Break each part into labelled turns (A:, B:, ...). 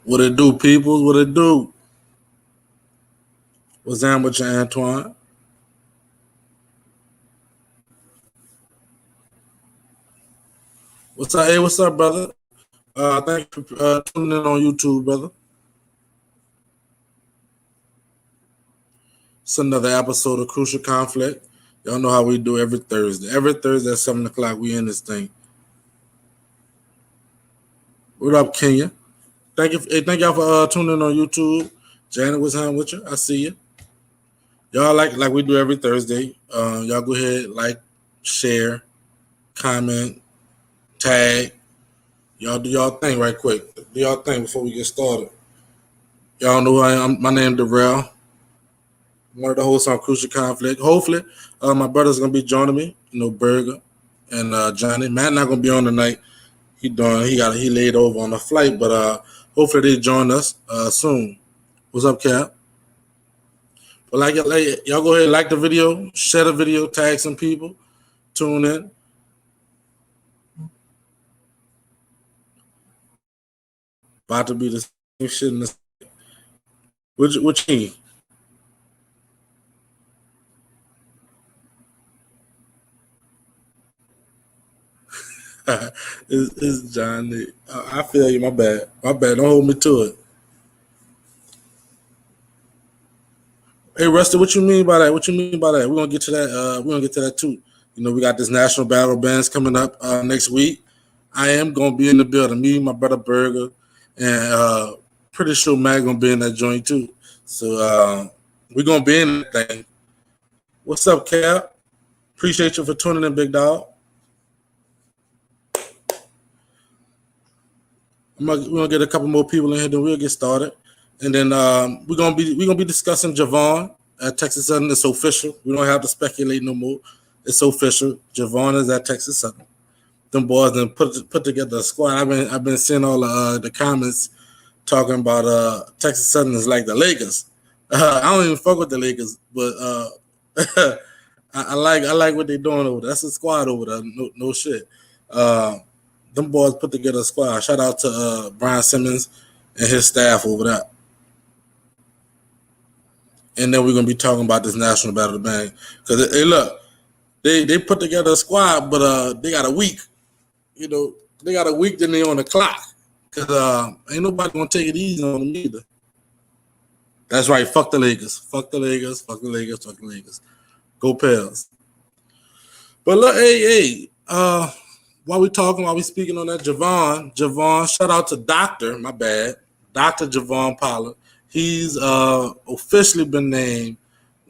A: What it do, peoples? What it do? What's that with you, Antoine? What's up? Hey, what's up, brother? Thank you for tuning in on YouTube, brother. It's another episode of Crucial Conflict. Y'all know how we do every Thursday. Every Thursday at 7 o'clock, we in this thing. What up, Kenya? Thank y'all for tuning in on YouTube. Janet was on with you. I see you. Y'all like we do every Thursday. Y'all go ahead, like, share, comment, tag. Y'all do y'all thing right quick. Do y'all thing before we get started. Y'all know who I am. My name is Darrell. One of the hosts on Crucial Conflict. Hopefully, my brother's gonna be joining me. Burger and Johnny. Matt not gonna be on tonight. He laid over on a flight, but hopefully they join us soon. What's up, Cap? But y'all go ahead and like the video, share the video, tag some people, tune in. About to be the same shit in the What you mean? It's Johnny. I feel you. My bad. Don't hold me to it. Hey, Rusty, what you mean by that? We're gonna get to that too. We got this national battle bands coming up next week. I am gonna be in the building. Me, my brother Burger, and pretty sure Matt gonna be in that joint too. So we're gonna be in that thing. What's up, Cap? Appreciate you for tuning in, big dog. We're gonna get a couple more people in here, then we'll get started. And then we're gonna be discussing Juvon at Texas Southern. It's official. We don't have to speculate no more. It's official. Juvon is at Texas Southern. Them boys then put together a squad. I've been seeing all the comments talking about Texas Southern is like the Lakers. I don't even fuck with the Lakers, but I like what they're doing over there. That's a squad over there. No shit. Them boys put together a squad. Shout out to Brian Simmons and his staff over there. And then we're gonna be talking about this national battle of the band. Because they put together a squad, but they got a week. They got a week, then they on the clock. Because ain't nobody gonna take it easy on them either. That's right. Fuck the Lakers. Fuck the Lakers. Fuck the Lakers. Fuck the Lakers. Go Pels. But look, hey. While we speaking on that, Juvon, shout out to Dr. Juvon Pollard. He's officially been named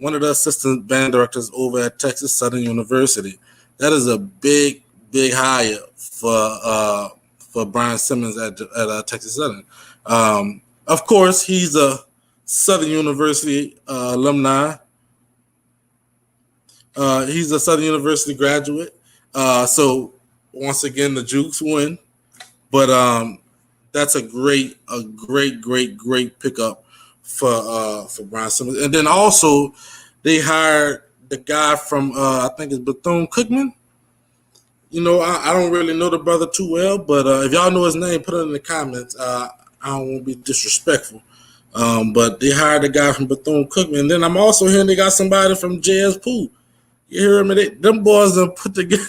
A: one of the assistant band directors over at Texas Southern University. That is a big hire for Brian Simmons at Texas Southern. Of course, he's a Southern University alumni. He's a Southern University graduate. So once again, the Jukes win. But that's a great pickup for Brian Simmons. And then also they hired the guy from I think it's Bethune-Cookman. I don't really know the brother too well, but if y'all know his name, put it in the comments. I don't want to be disrespectful. But they hired a guy from Bethune-Cookman. And then I'm also hearing they got somebody from JS Pool. You hear me? Them boys have put together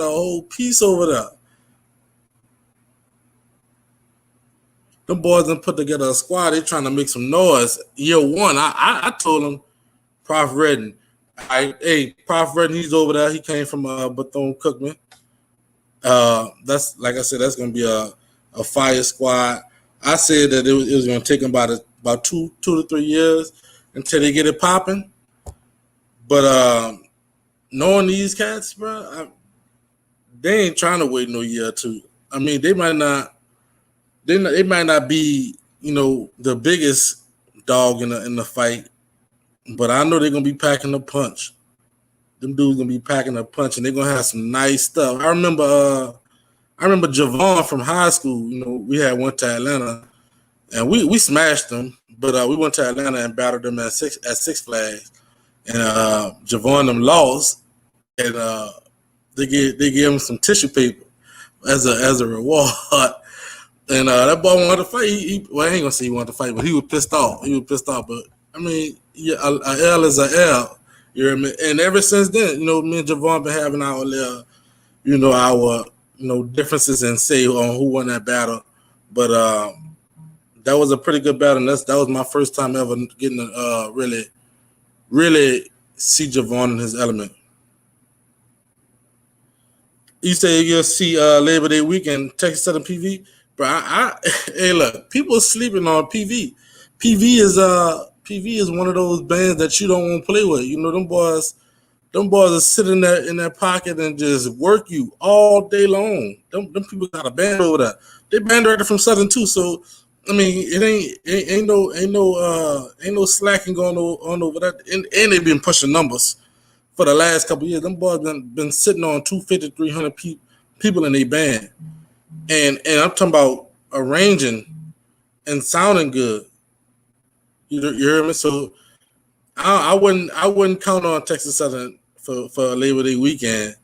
A: a whole piece over there. Them boys have put together a squad. They trying to make some noise. Year one, I told them, Prof. Redden. Hey, Prof. Redden, he's over there. He came from Bethune-Cookman. That's like I said, that's gonna be a fire squad. I said that it was gonna take them about 2 to 3 years until they get it popping. But knowing these cats, bro, they ain't trying to wait no year or two. I mean, they might not be, the biggest dog in the fight, but I know they're gonna be packing a punch. Them dudes gonna be packing a punch, and they're gonna have some nice stuff. I remember Juvon from high school. We had went to Atlanta, and we smashed them. But we went to Atlanta and battled them at Six Flags, and Juvon them lost, and they gave him some tissue paper as a reward. And that boy wanted to fight. I ain't gonna say he wanted to fight, but he was pissed off. But I mean, yeah, a L is a L. You know what I mean? And ever since then, me and Juvon been having our differences in say on who won that battle. But that was a pretty good battle. And that was my first time ever getting to really see Juvon in his element. You say you'll see Labor Day weekend, Texas Southern PV. Bro, hey, look, people are sleeping on PV. PV is one of those bands that you don't want to play with. Them boys are sitting there in their pocket and just work you all day long. Them people got a band over there. They band director from Southern too. So I mean, it ain't no slacking going on over there. And they've been pushing numbers for the last couple of years. Them boys been sitting on 250, 300 people in their band. And I'm talking about arranging and sounding good. You hear me? So I wouldn't count on Texas Southern for Labor Day weekend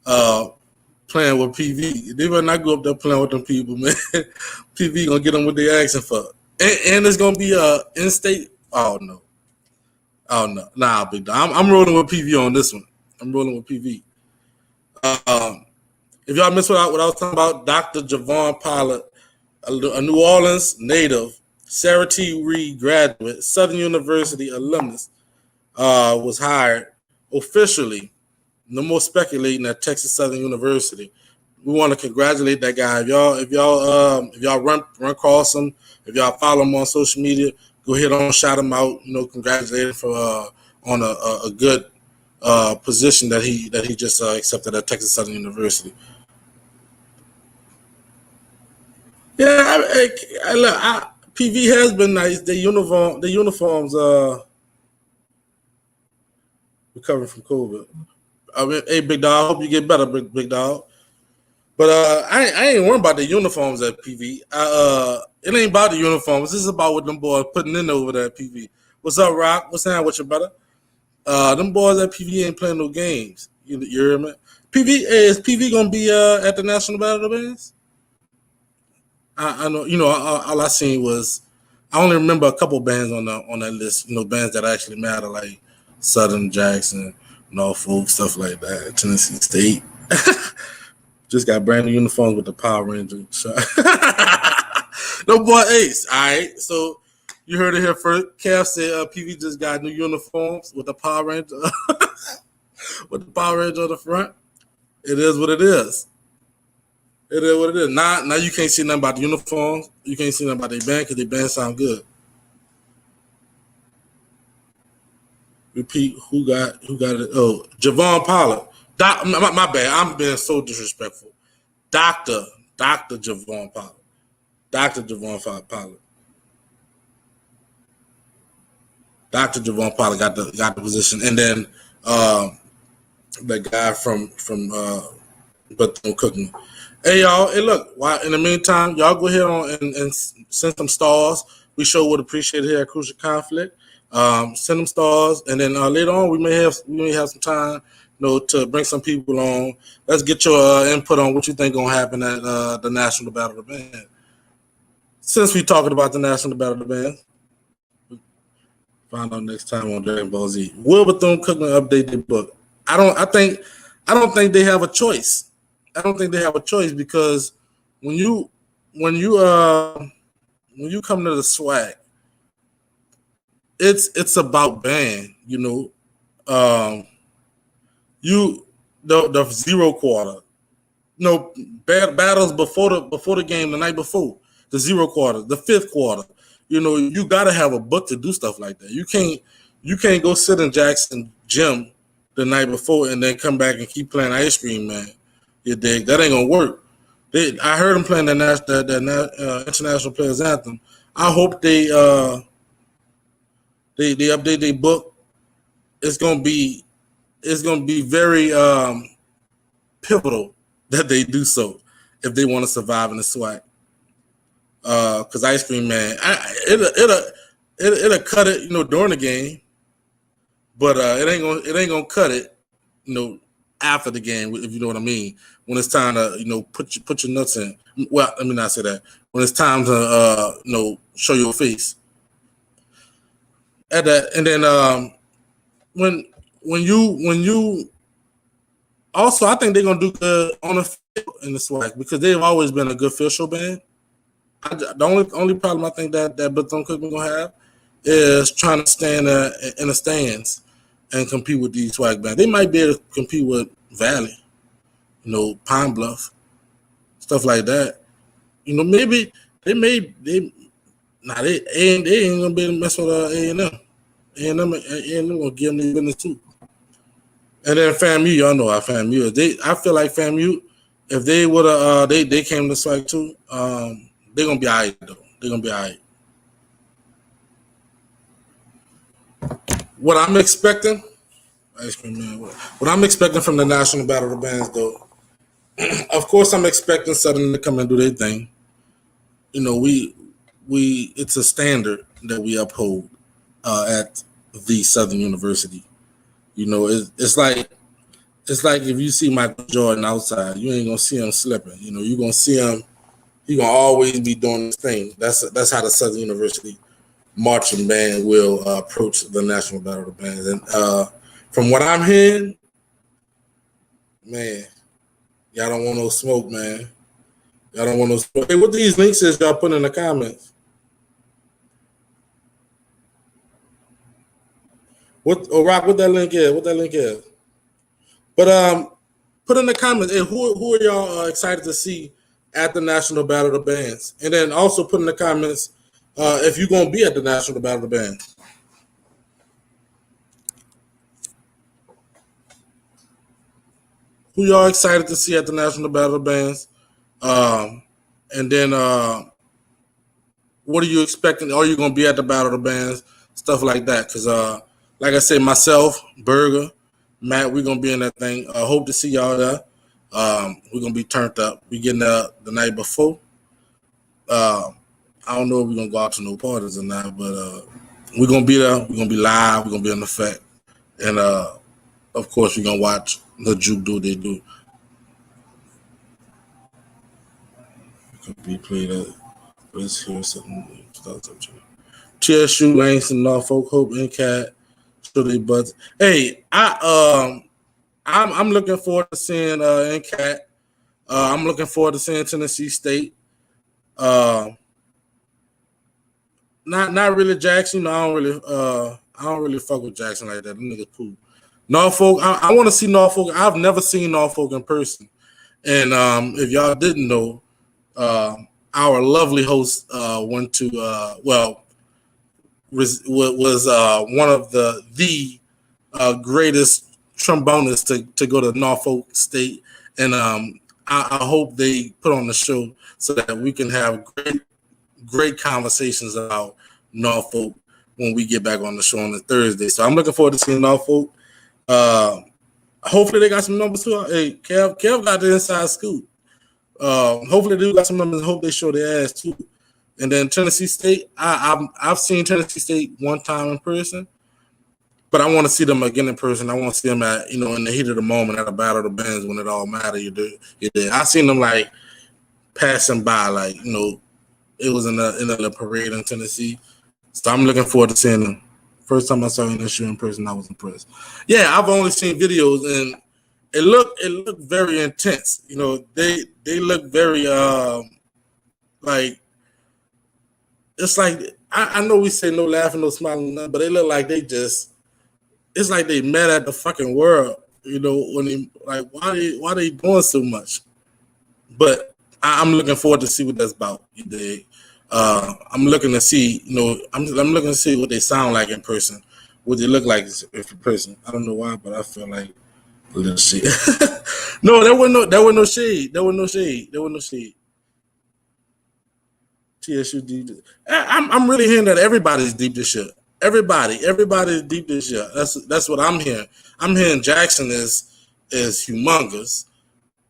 A: playing with PV. They better not go up there playing with them people, man. PV gonna get them what they asking for. And it's gonna be in-state. Oh no. Nah, big dog. I'm rolling with PV on this one. I'm rolling with PV. If y'all missed what I was talking about, Dr. Juvon Pollard, a New Orleans native, Sarah T. Reed graduate, Southern University alumnus, was hired officially. No more speculating at Texas Southern University. We want to congratulate that guy. If y'all run across him, if y'all follow him on social media, go ahead and shout him out. Congratulate him for on a good position that he just accepted at Texas Southern University. Yeah, PV has been nice. The uniforms recovering from COVID. I mean, hey, big dog, I hope you get better, big dog. But I ain't worried about the uniforms at PV. It ain't about the uniforms. This is about what them boys putting in over there at PV. What's up, Rock? What's down with you, brother? Them boys at PV ain't playing no games. You hear me? Is PV gonna be at the National Battle of the Bands? I know. All I seen was I only remember a couple bands on that list. Bands that actually matter, like Southern, Jackson, Norfolk, stuff like that. Tennessee State. Just got brand new uniforms with the Power Ranger. No boy Ace. All right. So you heard it here first. Kev said PV just got new uniforms with the Power Ranger. With the Power Ranger on the front. It is what it is. It is what it is. Now you can't see nothing about the uniforms. You can't see nothing about their band because their band sound good. Repeat, who got it? Oh, Juvon Pollard. My bad. I'm being so disrespectful. Dr. Juvon Pollard. Dr. Juvon Pollard. Dr. Juvon Pollard got the position, and then the guy from but don't cook me. Hey y'all, hey look, while in the meantime, y'all go ahead on and send some stars. We sure would appreciate it here at Crucial Conflict. Send them stars, and then later on we may have some time, to bring some people on. Let's get your input on what you think gonna happen at the National Battle of the Band. Since we talking about the National Battle of the Band, find out next time on Dragon Ball Z. Will Bethune-Cookman update their book? I don't think they have a choice. I don't think they have a choice because when you come to the swag, it's about band, the zero quarter, battles before the game, the night before, the zero quarter, the fifth quarter. You gotta have a book to do stuff like that. You can't go sit in Jackson gym the night before and then come back and keep playing Ice Cream Man. You dig? That ain't gonna work. I heard them playing the International Players Anthem. I hope they update their book. It's gonna be very pivotal that they do so if they want to survive in the SWAC. Because Ice Cream Man, it'll cut it, during the game, but it ain't gonna cut it, after the game, if you know what I mean. When it's time to, put your nuts in. Well, let me not say that. When it's time to, show your face. At that, and then when you also, I think they're gonna do good on the field in the SWAC because they've always been a good field show band. The only problem I think that Bethune-Cookman gonna have is trying to stand in the stands and compete with these SWAC bands. They might be able to compete with Valley, Pine Bluff, stuff like that. Maybe they ain't gonna be able to mess with A&M. A&M gonna give them the business too. And then FAMU, y'all know how FAMU is. I feel like FAMU, if they would have they came to SWAC too, they're gonna be all right though. They're gonna be all right. What I'm expecting, what I'm expecting from the National Battle of the Bands though, of course I'm expecting Southern to come and do their thing. It's a standard that we uphold at the Southern University. It's like if you see Michael Jordan outside, you ain't gonna see him slipping. You're gonna see him. He gonna always be doing this thing. That's how the Southern University marching band will approach the National Battle of the Bands. And from what I'm hearing, man, y'all don't want no smoke, man. Y'all don't want no smoke. Hey, what these links is y'all put in the comments? Rock, what that link is? What that link is? But put in the comments, hey, who are y'all excited to see at the National Battle of the Bands? And then also put in the comments if you're gonna be at the National Battle of the Bands. Who y'all excited to see at the National Battle of the Bands? And then what are you expecting? Are you gonna be at the Battle of the Bands? Stuff like that. Because like I said, myself, Burger, Matt, we're gonna be in that thing. Hope to see y'all there. We're gonna be turned up. We getting there the night before. I don't know if we're gonna go out to no parties or not, but we're gonna be there. We're gonna be live. We're gonna be in effect, and of course, we're gonna watch the Juke do what they do. Could be played at. Let's hear something. TxSU, Langston, Norfolk, Hope, NCAT. So they butts. Hey, I'm looking forward to seeing NCAT. I'm looking forward to seeing Tennessee State. Not really Jackson. I don't really fuck with Jackson like that. Them niggas poop. Norfolk. I want to see Norfolk. I've never seen Norfolk in person. And if y'all didn't know, our lovely host went to was one of the greatest trombonists to go to Norfolk State, and I hope they put on the show so that we can have great conversations about Norfolk when we get back on the show on the Thursday. So I'm looking forward to seeing Norfolk. Hopefully they got some numbers too. Hey, Kev got the inside scoop. Hopefully they got some numbers. Hope they show their ass too. And then Tennessee State, I've seen Tennessee State one time in person, but I want to see them again in person. I want to see them at in the heat of the moment at a battle of the bands when it all matters. You did. I seen them like passing by, like it was in a parade in Tennessee. So I'm looking forward to seeing them. First time I saw TxSU in person, I was impressed. Yeah, I've only seen videos and it looked very intense. They look very like it's like I know we say no laughing, no smiling, but they look like it's like they mad at the fucking world. When they like why they doing so much? But I'm looking forward to see what that's about. I'm looking to see, I'm looking to see what they sound like in person, what they look like in person. I don't know why, but I feel like a little shit. No, there was no shade. There was no shade. TxSU deep. I'm really hearing that everybody's deep this shit. Everybody's deep this shit. That's what I'm hearing. I'm hearing Jackson is humongous.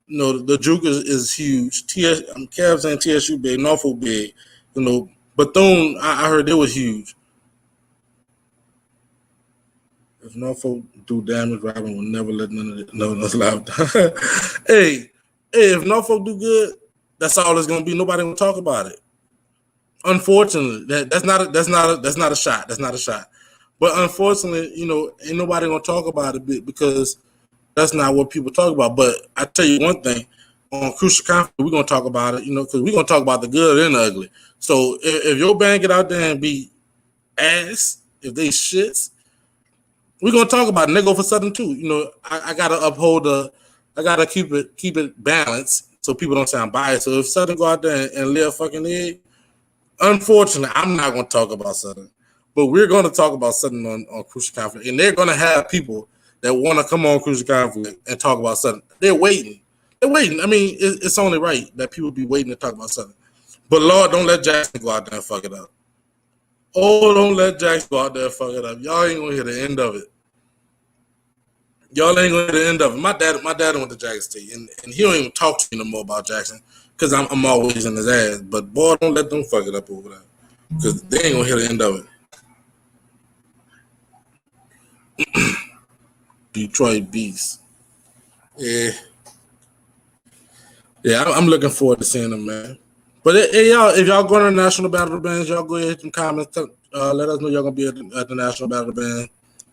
A: The Juke is huge. Cavs saying TxSU big, Norfolk big. Bethune, I heard it was huge. If Norfolk do damage, Robin will never let none of it. No, that's loud. Hey, if Norfolk do good, that's all it's gonna be. Nobody will talk about it. Unfortunately, that's not a shot. That's not a shot. But unfortunately, ain't nobody gonna talk about it because that's not what people talk about. But I tell you one thing, on Crucial Conference, we're gonna talk about it, because we're gonna talk about the good and the ugly. So if your band get out there and be ass, if they shits, we're gonna talk about it. And they go for Southern too. I gotta I gotta keep it balanced so people don't sound biased. So if Southern go out there and lay a fucking egg, unfortunately, I'm not gonna talk about Southern. But we're gonna talk about Southern on Crucial Conference. And they're gonna have people that want to come on Crucial Conference and talk about Southern. They're waiting. I mean, it's only right that people be waiting to talk about Southern. But Lord, don't let Jackson go out there and fuck it up. Oh, don't let Jackson go out there and fuck it up. Y'all ain't gonna hear the end of it. Y'all ain't gonna hear the end of it. My dad went to Jackson State, and he don't even talk to me no more about Jackson because I'm always in his ass. But boy, don't let them fuck it up over there because they ain't gonna hear the end of it. Detroit Beast. Yeah, I'm looking forward to seeing them, man. But hey, y'all, if y'all going to the National Battle of the Bands, y'all go ahead and comments. Let us know y'all gonna be at the National Battle of the Band.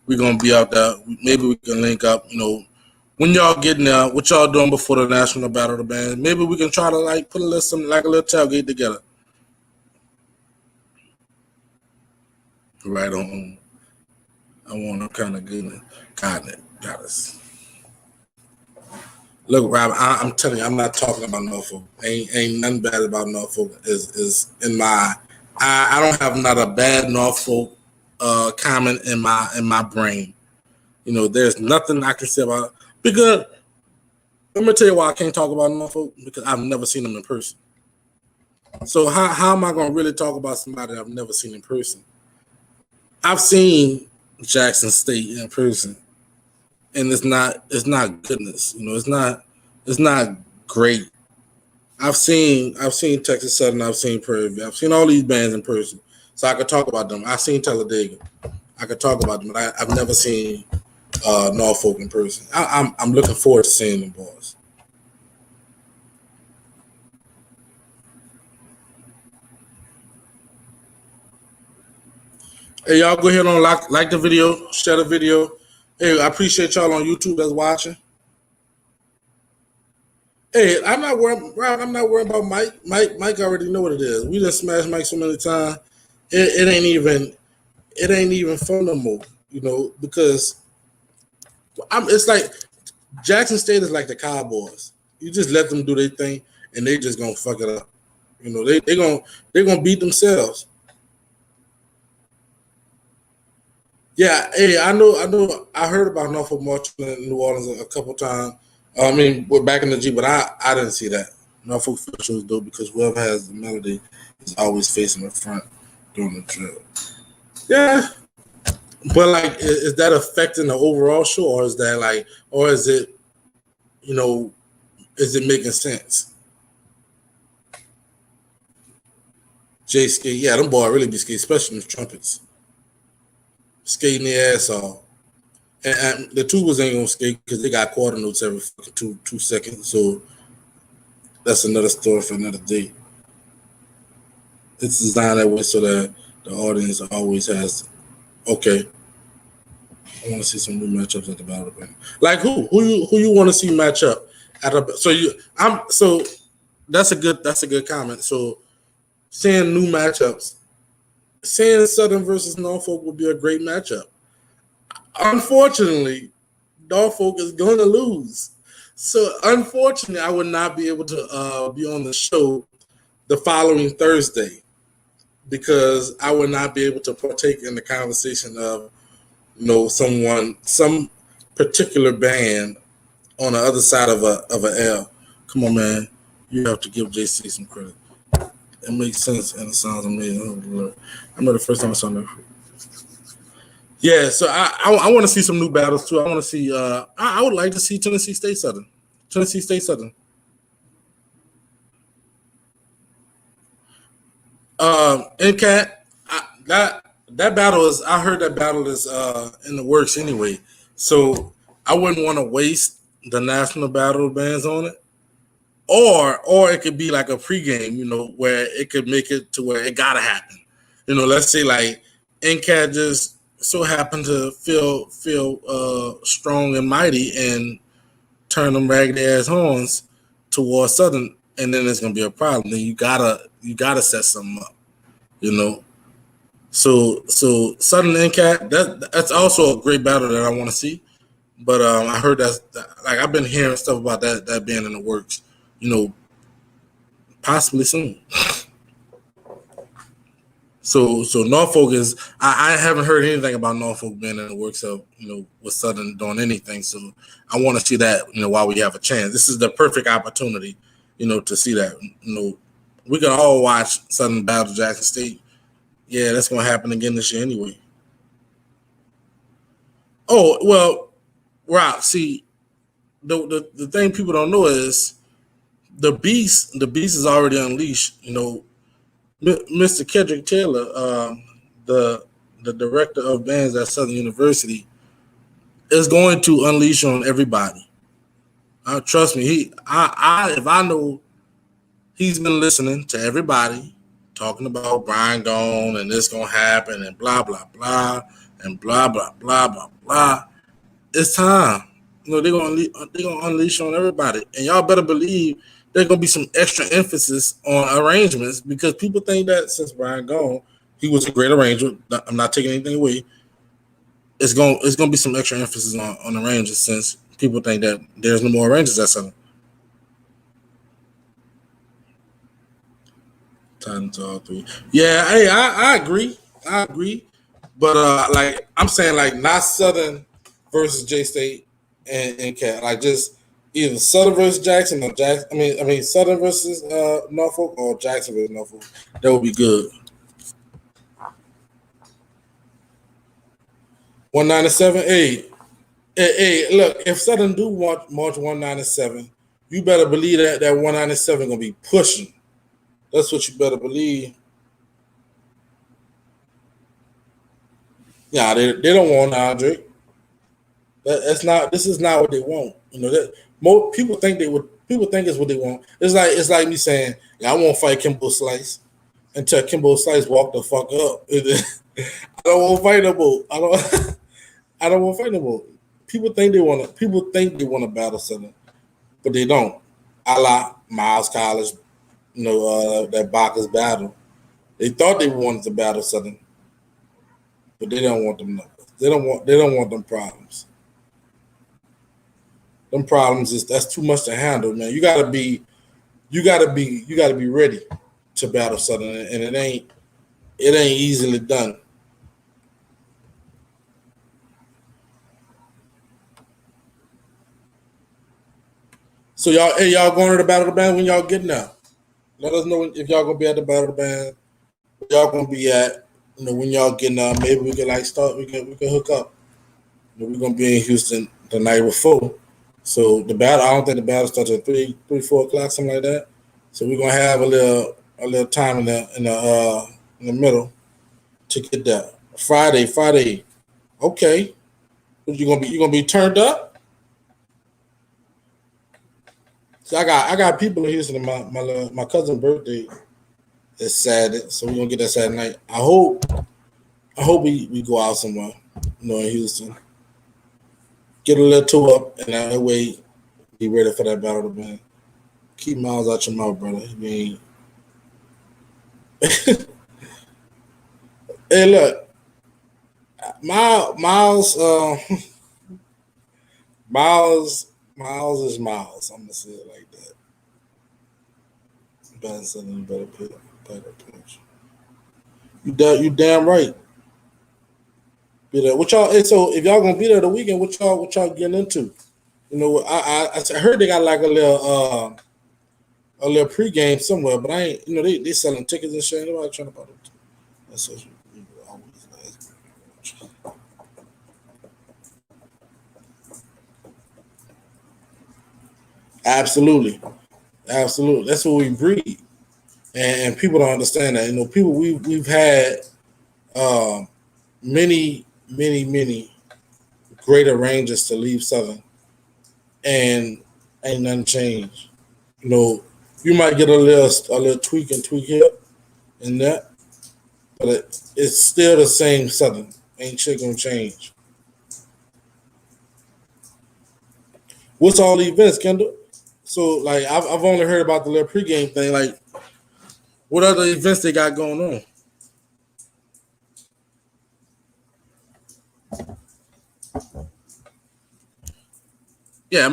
A: We're gonna be out there. Maybe we can link up. When y'all getting there, what y'all doing before the National Battle of the Band? Maybe we can try to put a little tailgate together. Right on. I want them kind of good. Got us. Look, Rob, I'm telling you, I'm not talking about Norfolk. Ain't nothing bad about Norfolk. Is in my. I don't have not a bad Norfolk comment in my brain. There's nothing I can say about it. Because let me tell you why I can't talk about Norfolk, because I've never seen them in person. So how am I gonna really talk about somebody I've never seen in person? I've seen Jackson State in person, and it's not goodness. It's not great. I've seen Texas Southern, I've seen Prairie View, I've seen all these bands in person, so I could talk about them. I've seen Talladega, I could talk about them, but I've never seen Norfolk in person. I'm looking forward to seeing them boys. Hey, y'all go ahead and like the video, share the video. Hey, I appreciate y'all on YouTube that's watching. Hey, I'm not worried about Mike. Mike already know what it is. We just smashed Mike so many times. It ain't even fun no more, because it's like Jackson State is like the Cowboys. You just let them do their thing, and they just gonna fuck it up. They're gonna beat themselves. Yeah, hey, I know. I heard about Norfolk marching in New Orleans a couple times. I mean, we're back in the G, but I didn't see that. Norfolk Fisher was dope because whoever has the melody is always facing the front during the trip. Yeah, But like, is that affecting the overall show, or is that like, or is it, you know, is it making sense? Jay skate, yeah, them boy really be skating, especially the trumpets, skating their ass off. And the tubas ain't gonna skate because they got quarter notes every fucking two seconds. So that's another story for another day. It's designed that way so that the audience always has. Okay, I want to see some new matchups at the battle of the band. Like who you want to see match up at a so that's a good comment. So seeing new matchups, seeing Southern versus Norfolk would be a great matchup. Unfortunately, Norfolk is going to lose. So unfortunately, I would not be able to be on the show the following Thursday because I would not be able to partake in the conversation of some particular band on the other side of an L. Come on, man, you have to give JC some credit. It makes sense and it sounds amazing. Oh, I remember the first time I saw that. Yeah, so I want to see some new battles too. I want to see. I would like to see Tennessee State Southern. Tennessee State Southern. NCAT. That battle is. I heard that battle is in the works anyway. So I wouldn't want to waste the national battle bands on it. Or it could be like a pregame, where it could make it to where it gotta happen. Let's say like NCAT just so happened to feel strong and mighty and turn them raggedy ass horns towards Southern, and then it's gonna be a problem. Then you gotta set something up, So Southern NCAT, that's also a great battle that I want to see. But I heard that like I've been hearing stuff about that being in the works, possibly soon. So Norfolk is I haven't heard anything about Norfolk being in the works of with Southern doing anything. So I want to see that while we have a chance. This is the perfect opportunity to see that. We can all watch Southern battle Jackson State. Yeah, that's gonna happen again this year anyway. Oh well, Rob. See, the thing people don't know is the beast is already unleashed. Mr. Kedrick Taylor, the director of bands at Southern University, is going to unleash on everybody. Trust me, if I know he's been listening to everybody talking about Brian gone and this gonna happen and blah blah blah and blah blah blah blah blah. It's time. They're gonna unleash on everybody, and y'all better believe there's gonna be some extra emphasis on arrangements because people think that since Brian gone, he was a great arranger. I'm not taking anything away. It's gonna be some extra emphasis on arrangements since people think that there's no more arrangers at Southern. Time to all three. Yeah, hey, I agree. But like I'm saying, like not Southern versus J State and Cat. Like just either Southern versus Jackson or Jackson. I mean Southern versus Norfolk or Jackson versus Norfolk. That would be good. 197. Hey, look, if Southern do March 197, you better believe that 197 gonna be pushing. That's what you better believe. Yeah, they don't want Andre. This is not what they want. That most people think they would. People think it's what they want. It's like me saying, "Yeah, I won't fight Kimbo Slice until Kimbo Slice walk the fuck up." I don't want to fight no more. I don't want to fight no more. People think they want to battle Southern, but they don't. A la Miles College, that Bacchus battle. They thought they wanted to battle Southern, but they don't want them numbers. They don't want them problems. Them problems that's too much to handle, man. You gotta be ready to battle Southern, and it ain't easily done. So y'all going to the battle of the band when y'all get now. Let us know if y'all gonna be at the battle of the band. Where y'all gonna be at. when y'all getting maybe we can like start. We can hook up. We're gonna be in Houston the night before. So the battle, I don't think the battle starts at 4 o'clock, something like that. So we're gonna have a little time in the middle to get that. Friday. Okay. You gonna be turned up? So I got people in Houston. My cousin's birthday is Saturday, so we're gonna get that Saturday night. I hope we go out somewhere, in Houston. Get a little tour up, and that way be ready for that battle of the band. Keep Miles out your mouth, brother. I mean, hey, look, Miles, Miles is Miles. I'm gonna say it like that. Better said better pitch. You damn right. Be there. What y'all? Hey, so if y'all gonna be there the weekend, what y'all getting into? I heard they got like a little pregame somewhere, but I ain't. They selling tickets and shit. Nobody trying to buy them. That's social media always last. Absolutely. That's what we breed, and people don't understand that. People we've had many greater ranges to leave Southern, and ain't nothing changed. You might get a little tweak here and that, but it's still the same Southern. Ain't shit gonna change. What's all the events, Kendall? So like I've only heard about the little pregame thing. Like, what other events they got going on? Yeah,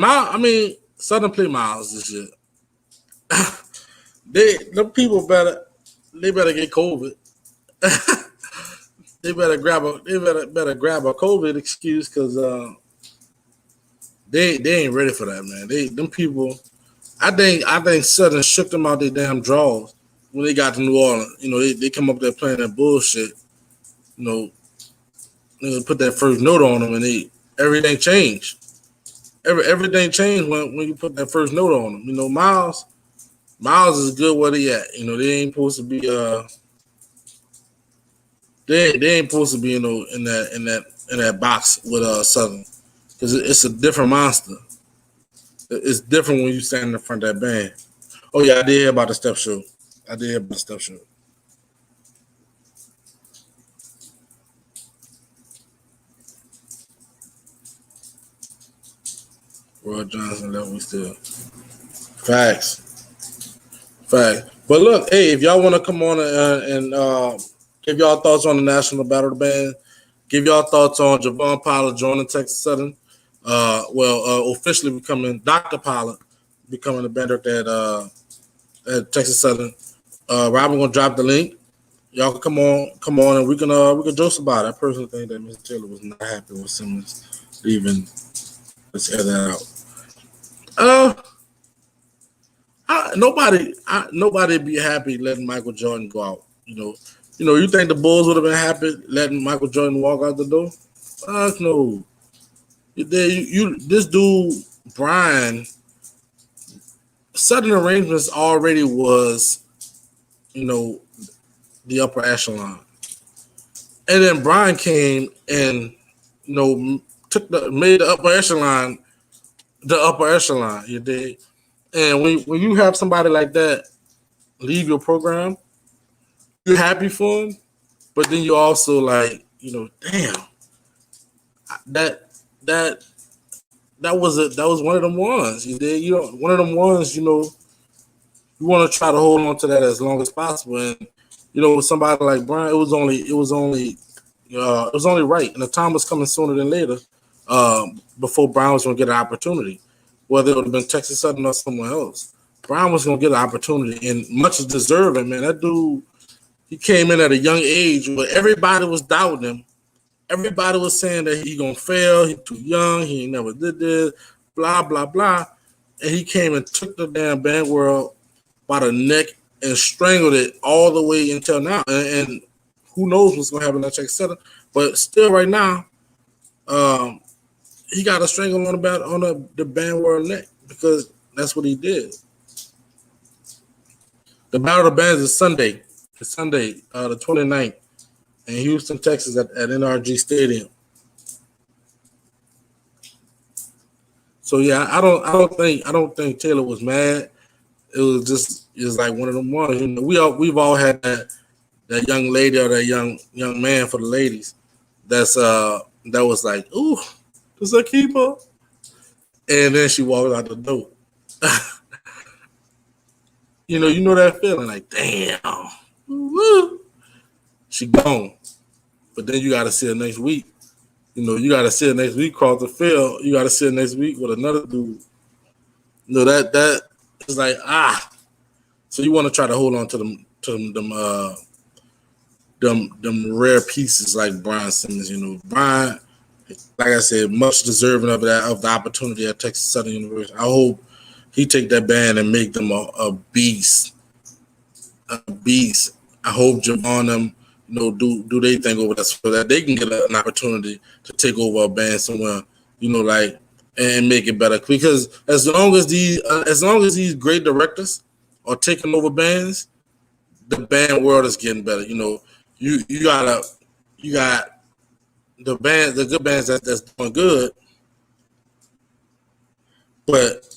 A: Southern play Miles this year. The people better get COVID. They better grab a COVID excuse because they ain't ready for that, man. Them people. I think Southern shook them out their damn draws when they got to New Orleans. They come up there playing that bullshit. They put that first note on them, and everything changed. Everything changed when you put that first note on them. Miles is good where they at. They ain't supposed to be they ain't supposed to be in that box with Southern, because it's a different monster. It's different when you stand in front of that band. Oh yeah, I did hear about the step show. Roy Johnson left me still. Facts. But look, hey, if y'all want to come on and give y'all thoughts on the National Battle of the Band, give y'all thoughts on Juvon Pollard joining Texas Southern. Officially becoming Dr. Pollard, becoming the band at Texas Southern. Robin gonna drop the link. Y'all can come on, and we can joke about it. I personally think that Mr. Taylor was not happy with Simmons leaving. Let's air that out. Nobody be happy letting Michael Jordan go out. You think the Bulls would have been happy letting Michael Jordan walk out the door? Fuck no. This dude Brian, Southern Arrangements already was, the upper echelon, and then Brian came and made the upper echelon the upper echelon. You did. And when you have somebody like that leave your program, you're happy for him, but then you also like, damn, that was one of them ones. You did, one of them ones, you want to try to hold on to that as long as possible. And with somebody like Brian, it was only right, and the time was coming sooner than later, before Brian was going to get an opportunity, whether it would have been Texas Southern or somewhere else. Brian was going to get an opportunity, and much as deserving, man. That dude, he came in at a young age where everybody was doubting him. Everybody was saying that he going to fail, he's too young, he ain't never did this, blah, blah, blah. And he came and took the damn band world by the neck and strangled it all the way until now. And who knows what's gonna happen at Texas Southern? But still, right now, he got a strangle on the band world neck because that's what he did. The Battle of the Bands is Sunday. It's Sunday, the 29th, in Houston, Texas, at NRG Stadium. So yeah, I don't think Taylor was mad. It was like one of them ones. You know, we've all had that young lady or that young man for the ladies that was like, ooh, this a keeper, and then she walked out the door. you know that feeling like, damn, woo. She gone, but then you got to see her next week. You know, you got to see her next week cross the field. You got to see her next week with another dude. You know that is like So you want to try to hold on to them rare pieces like Brian Simmons. You know, Brian, like I said, much deserving of the opportunity at Texas Southern University. I hope he take that band and make them a beast. A beast. I hope Juvon them, you know, do they thing over that so that they can get an opportunity to take over a band somewhere, you know, like and make it better. Because as long as these great directors are taking over bands, the band world is getting better. You know, you got the good bands that's doing good, but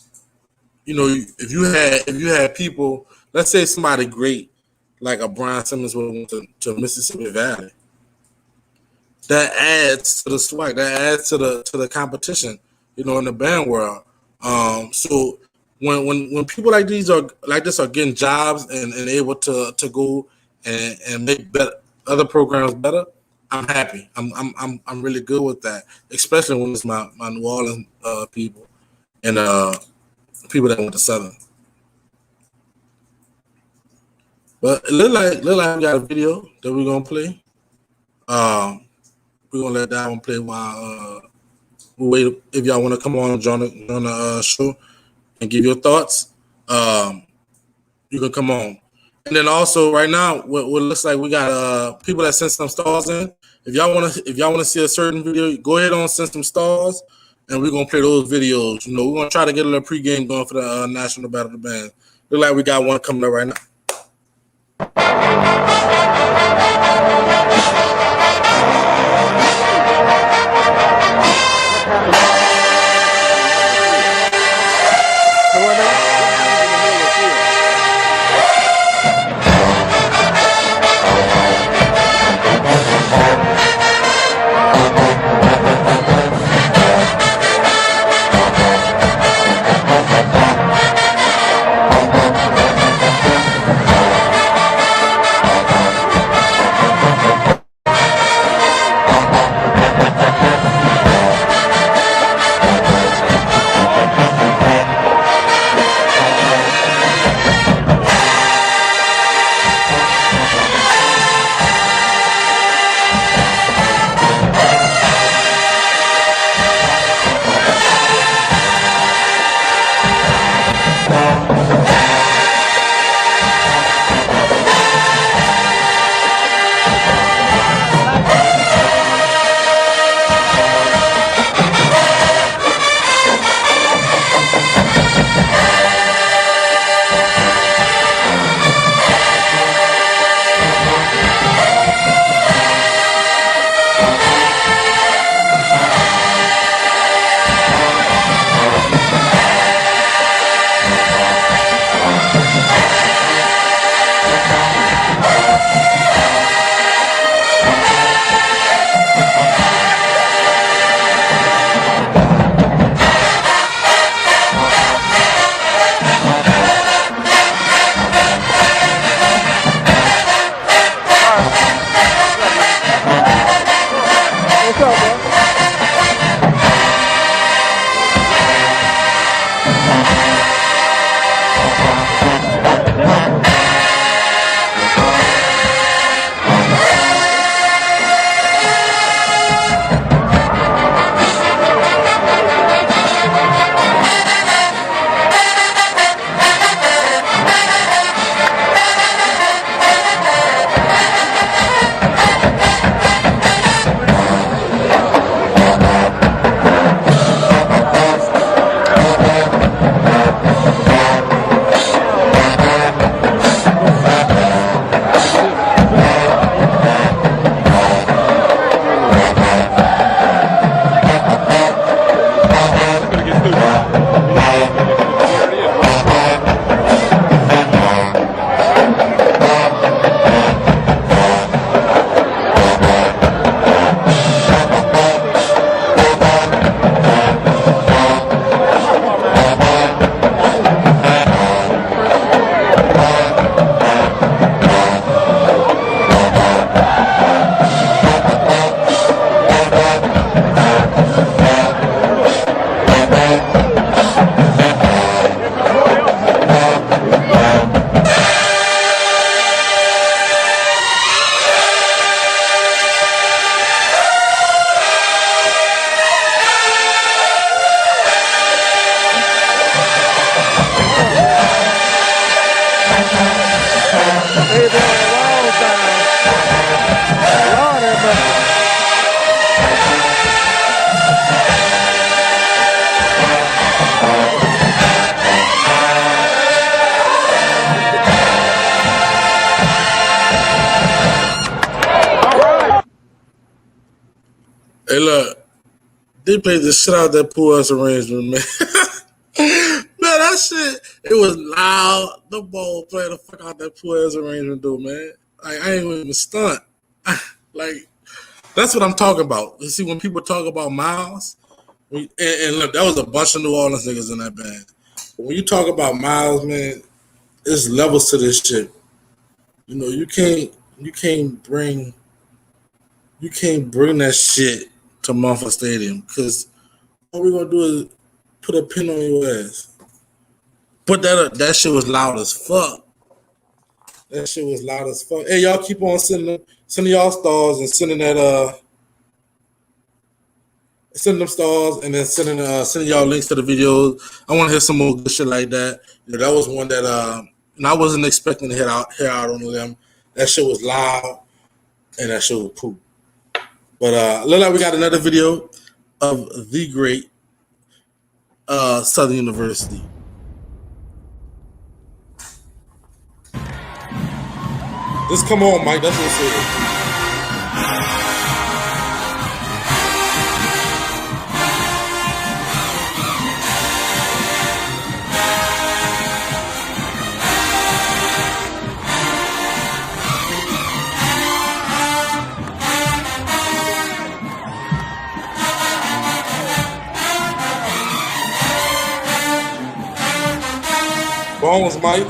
A: you know, if you had people, let's say somebody great like a Brian Simmons went to Mississippi Valley, that adds to the swag, that adds to the competition, you know, in the band world. So when people like this are getting jobs and able to go and make better other programs better, I'm happy. I'm really good with that, especially when it's my New Orleans people and people that went to Southern. But it look like we got a video that we're gonna play. We're gonna let that one play while we wait. If y'all want to come on and join the show and give your thoughts, you can come on. And then also right now, what looks like we got people that sent some stars in. If y'all want to see a certain video, go ahead and send some stars, and we're gonna play those videos. You know, we're gonna try to get a little pregame going for the National Battle of the Band. Look like we got one coming up right now. Hey, look, they played the shit out of that pool house arrangement, man. Man, that shit, it was loud. The ball playing the fuck out that pool house arrangement, though, man. Like, I ain't even stunt. Like, that's what I'm talking about. You see, when people talk about Miles, and look, that was a bunch of New Orleans niggas in that band. But when you talk about Miles, man, there's levels to this shit. You know, you can't bring that shit to Mumford Stadium because all we're gonna do is put a pin on your ass. But that shit was loud as fuck. That shit was loud as fuck. Hey, y'all keep on sending y'all stars and sending them stars and then sending y'all links to the videos. I want to hear some more good shit like that. You know, that was one that and I wasn't expecting to hear out on them. That shit was loud and that shit was poop. But look like we got another video of the great Southern University. Just come on, Mike. That's what it said. Bones, Mike.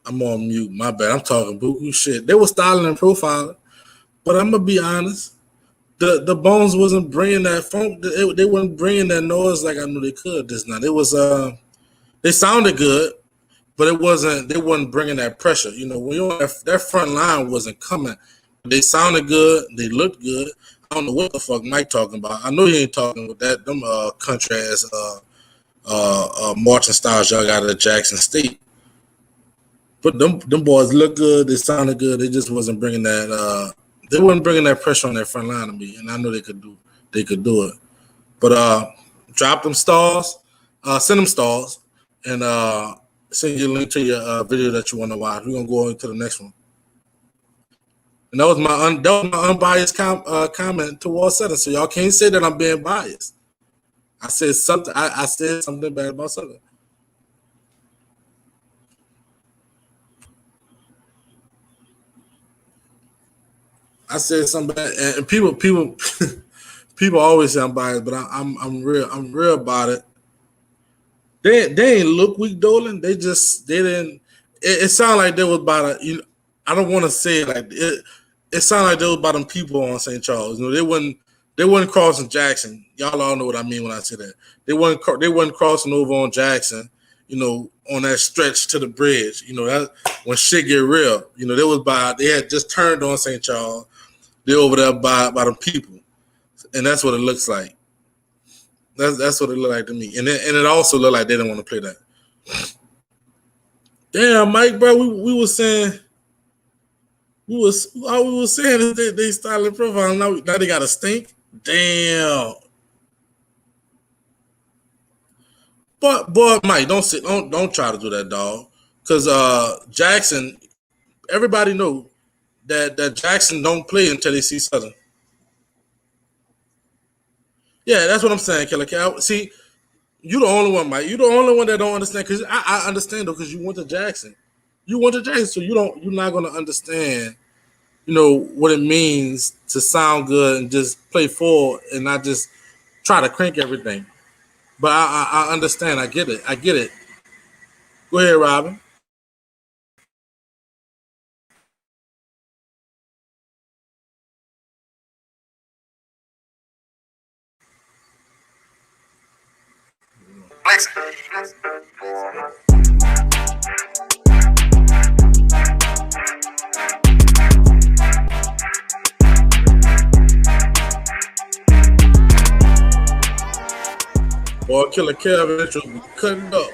A: I'm on mute. My bad. I'm talking buku shit. They were styling and profiling, but I'm gonna be honest. The Bones wasn't bringing that funk. They weren't bringing that noise like I knew they could just now. It was they sounded good, but it wasn't. They wasn't bringing that pressure. You know, when you're on that front line wasn't coming. They sounded good. They looked good. I don't know what the fuck Mike talking about. I know he ain't talking with that them country ass marching styles y'all got at Jackson State. But them boys look good. They sounded good. They just wasn't bringing that. They weren't bringing that pressure on that front line to me, and I know they could do it. But drop them stars, send them stars, and send you a link to your video that you want to watch. We're gonna go into the next one. And that was my unbiased comment towards Southern. So y'all can't say that I'm being biased. I said something. I said something bad about Southern. I said something bad, and people always say I'm biased, but I'm real about it. They ain't look weak, Dolan. They didn't. It sounded like they was about I don't want to say it like it. It sounded like they was about them people on St. Charles. You know, they wasn't crossing Jackson. Y'all all know what I mean when I say that. They wasn't crossing over on Jackson. You know, on that stretch to the bridge. You know, that when shit get real. You know, they had just turned on St. Charles. They're over there by them people, and that's what it looks like. That's what it looked like to me, and it also looked like they didn't want to play that. Damn, Mike, bro, we were saying all we was saying is they styling profile. Now they got a stink. Damn. But boy, Mike, don't try to do that, dog. Cause Jackson, everybody know that Jackson don't play until they see Southern. Yeah, that's what I'm saying, Killer Cow. See, you the only one, Mike. You the only one that don't understand. Cause I understand though, cause you went to Jackson. You went to Jackson, so you're not gonna understand, what it means to sound good and just play forward and not just try to crank everything. But I understand. I get it. Go ahead, Robin. Boy, Killer Kevin, that will be cutting up.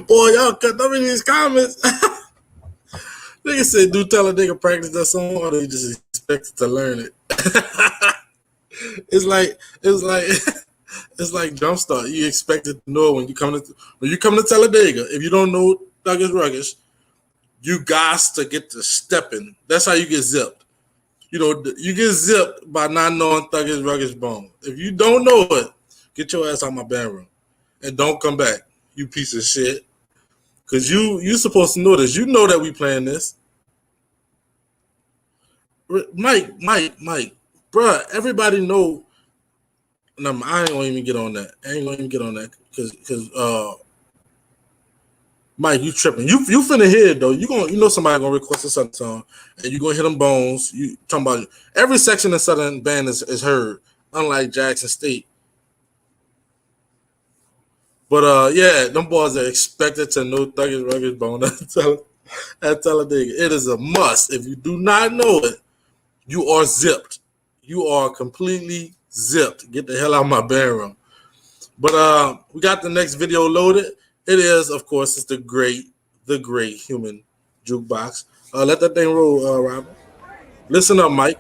A: Boy, y'all cut up in these comments. Nigga said, do tell a nigga practice that song or they just expected to learn it. it's like it's like Jumpstart. You expected to know when you come to Talladega. If you don't know Thuggish Ruggish, you got to get to stepping. That's how you get zipped. You get zipped by not knowing Thuggish Ruggish Bone. If you don't know it, get your ass out my band room and don't come back, you piece of shit. Cause you supposed to know this. You know that we playing this. Mike, bruh, everybody know. No, I ain't gonna even get on that. Cause Mike, you tripping. You finna hear it though. You know somebody gonna request a Southern song and you gonna hit them bones. You talking about every section of Southern band is heard, unlike Jackson State. But yeah, them boys are expected to know Thuggish Ruggish Bone at Talladega. It is a must. If you do not know it, you are zipped. You are completely zipped. Get the hell out of my band room. But we got the next video loaded. It is, of course, it's the great human jukebox. Let that thing roll, Robin. Listen up, Mike.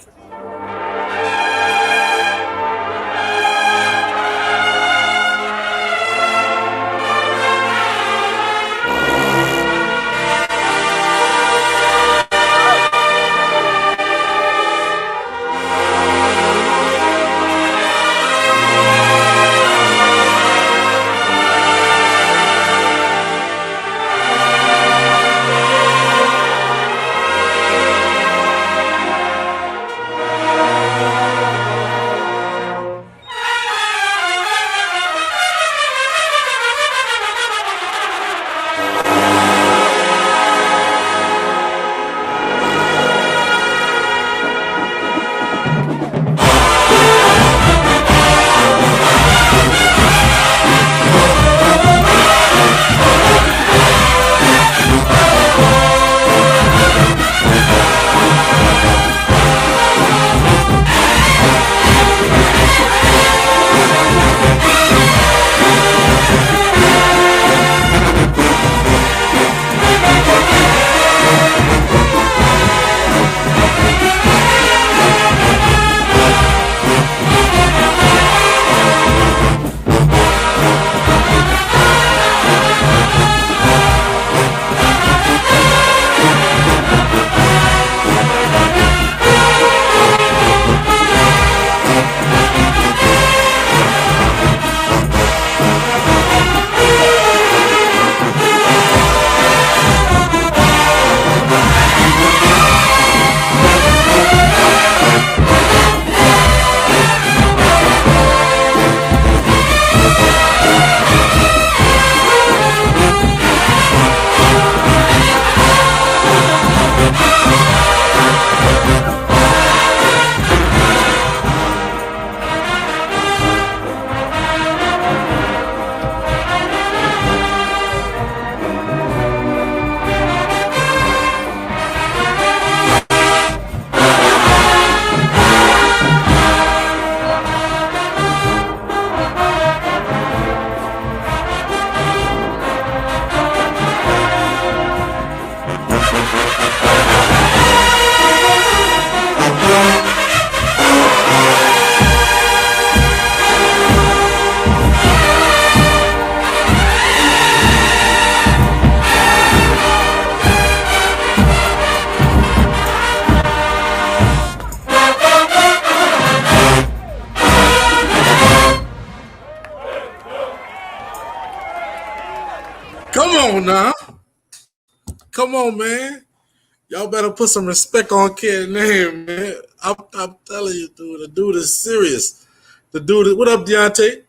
A: Come on now. Come on, man. Y'all better put some respect on kid's name, man. I'm telling you, dude. The dude is serious. The dude is. What up, Deontay?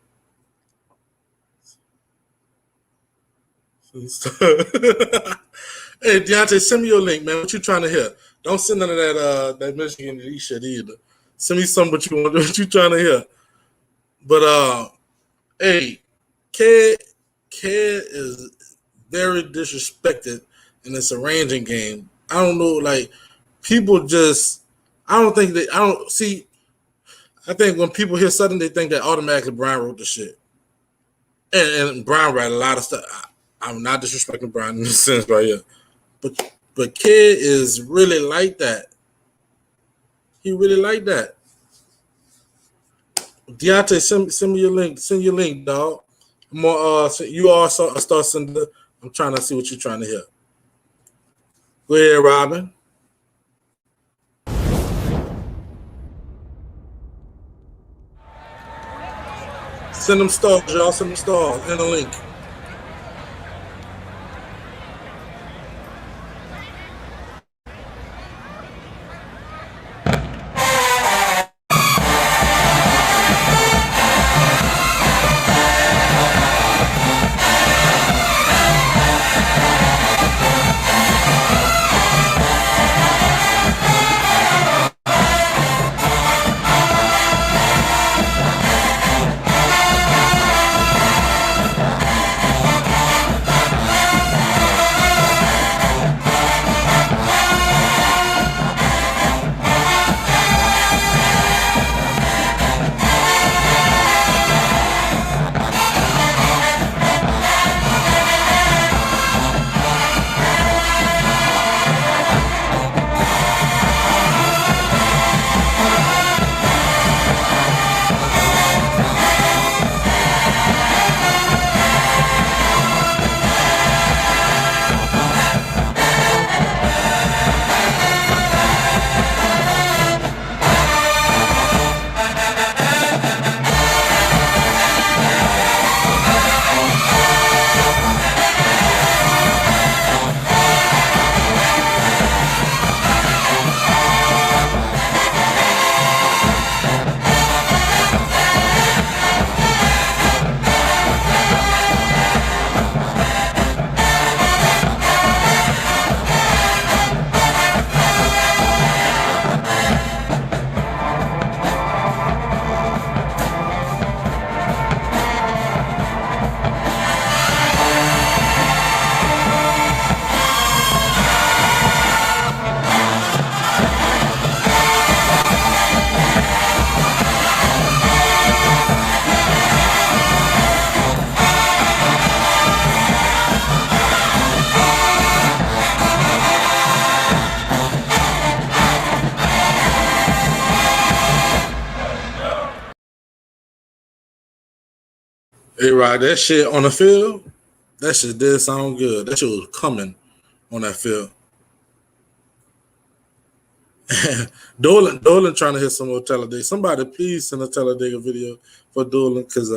A: Hey, Deontay, send me your link, man. What you trying to hear? Don't send none of that Michigan shit either. Send me some what you want. What you trying to hear? But hey, kid is very disrespected in this arranging game. I don't know, like people just. I don't think they. I don't see. I think when people hear Southern, they think that automatically Brian wrote the shit, and Brian wrote a lot of stuff. I'm not disrespecting Brian in this sense right here, but kid is really like that. He really like that. Deontay, send me your link. Send your link, dog. You also start sending. I'm trying to see what you're trying to hear. Go ahead, Robin. Send them stars, y'all. Send them stars in the link. Hey, right, that shit on the field, that shit did sound good. That shit was coming on that field. Dolan trying to hit some more Talladega. Somebody please send a Talladega video for Dolan because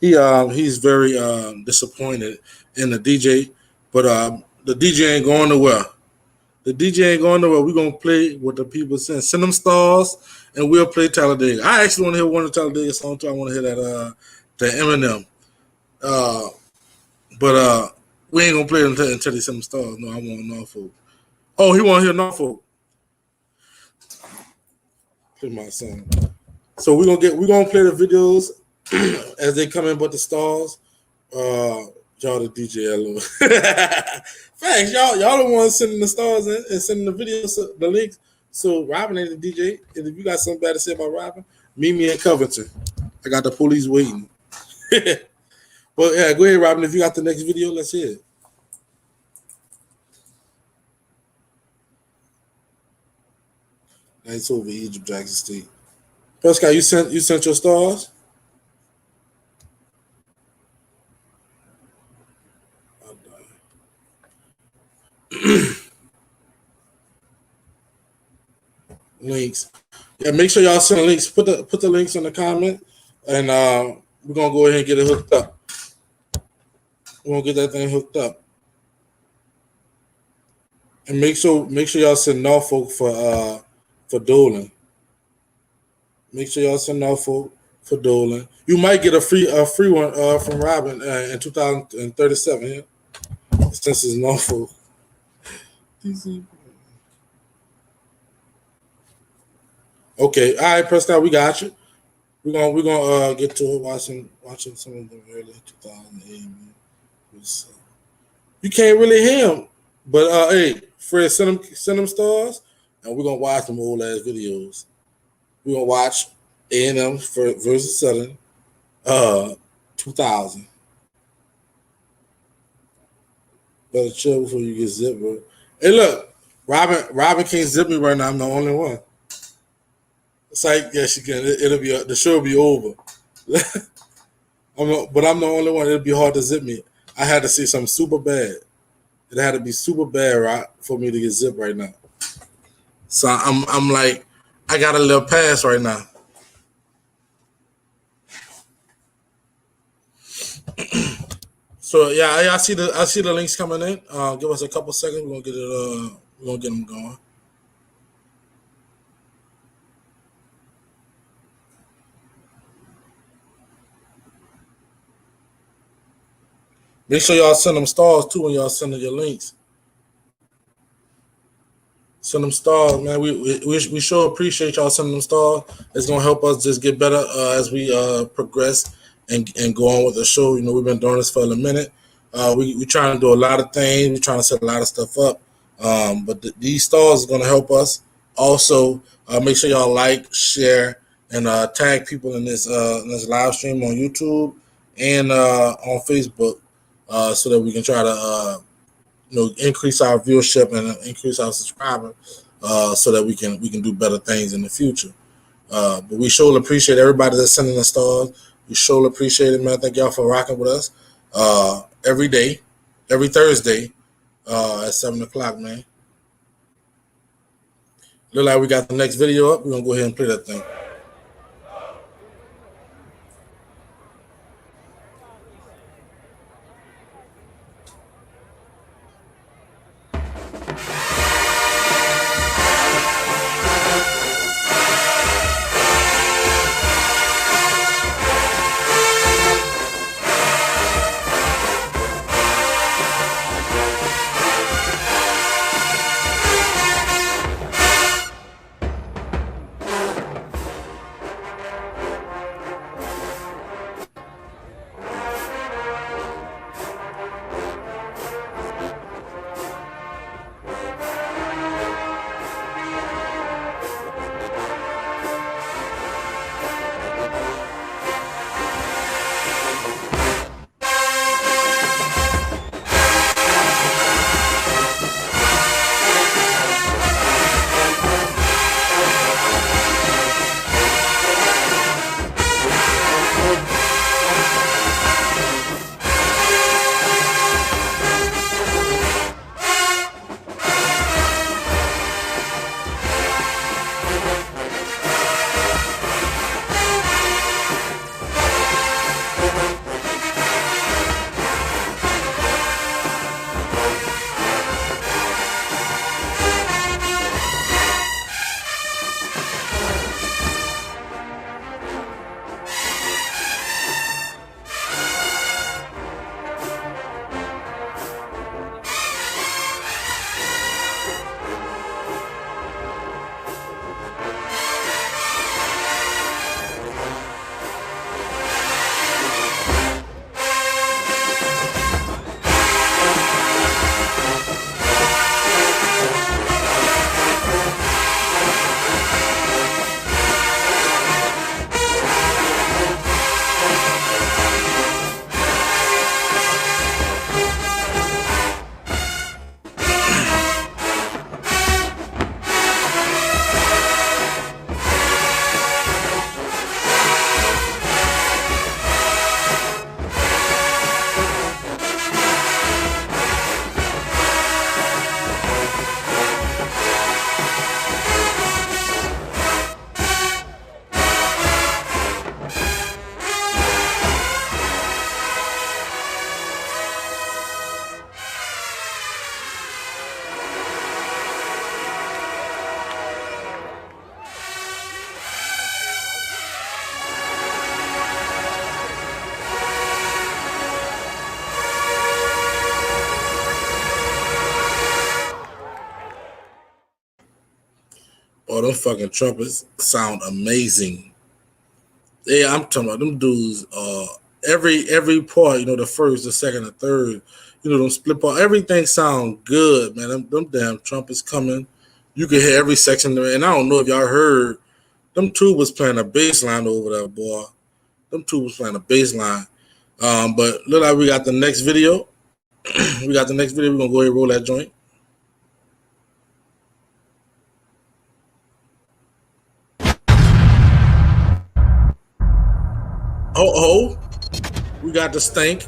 A: he's very disappointed in the DJ, but the DJ ain't going nowhere. The DJ ain't going nowhere. We're gonna play what the people send. Send them stars, and we'll play Talladega. I actually want to hear one of the Talladega songs too. I want to hear that Eminem. But we ain't gonna play it until they send them stars. No, I want Norfolk. Oh, he want to hear Norfolk. Play my song. So we're gonna play the videos as they come in, but the stars. Y'all the DJ hello. Thanks, y'all the ones sending the stars in and sending the videos, the links. So Robin ain't the DJ. And if you got something bad to say about Robin, meet me in Covington. I got the police waiting. But yeah, go ahead, Robin. If you got the next video, let's hear it. Nights over Egypt, Jackson State. Prescott, you sent your stars? Links. Yeah, make sure y'all send links. Put the links in the comment, and we're gonna go ahead and get it hooked up. We're gonna get that thing hooked up. And make sure y'all send Norfolk for Dolan. Make sure y'all send Norfolk for Dolan. You might get a free one from Robin in 2037 here, since it's Norfolk. Okay, all right, Prescott, we got you. We're gonna get to watching some of the early 2008. You can't really hear him, but hey, Fred, send them stars, and we're gonna watch them old ass videos. We're gonna watch A&M versus Southern, 2000. Better chill before you get zipped, bro. Hey, look, Robin can't zip me right now. I'm the only one. It's like, yeah, she can. The show will be over. But I'm the only one. It'll be hard to zip me. I had to see something super bad. It had to be super bad, right, for me to get zipped right now. So I'm like, I got a little pass right now. So yeah, I see the links coming in. Give us a couple seconds. We're gonna get them going. Make sure y'all send them stars too when y'all sending your links. Send them stars, man. We sure appreciate y'all sending them stars. It's gonna help us just get better as we progress and go on with the show. You know, we've been doing this for a minute. We trying to do a lot of things. We're trying to set a lot of stuff up. But these stars are gonna help us. Also, make sure y'all like, share, and tag people in this live stream on YouTube and on Facebook. So that we can try to, increase our viewership and increase our subscribers, so that we can do better things in the future. But we sure appreciate everybody that's sending us stars. We sure appreciate it, man. Thank y'all for rocking with us every day, every Thursday at 7:00, man. Look like we got the next video up. We're gonna go ahead and play that thing. them fucking trumpets sound amazing. Yeah, I'm talking about them dudes. Every part, you know, the first, the second, the third, you know, them split part, everything sound good, man. Them damn trumpets coming. You can hear every section there, and I don't know if y'all heard them two was playing a bass line over there, boy. Them two was playing a bass line. But look like we got the next video. We got the next video. We're gonna go ahead and roll that joint. Oh, we got the stank.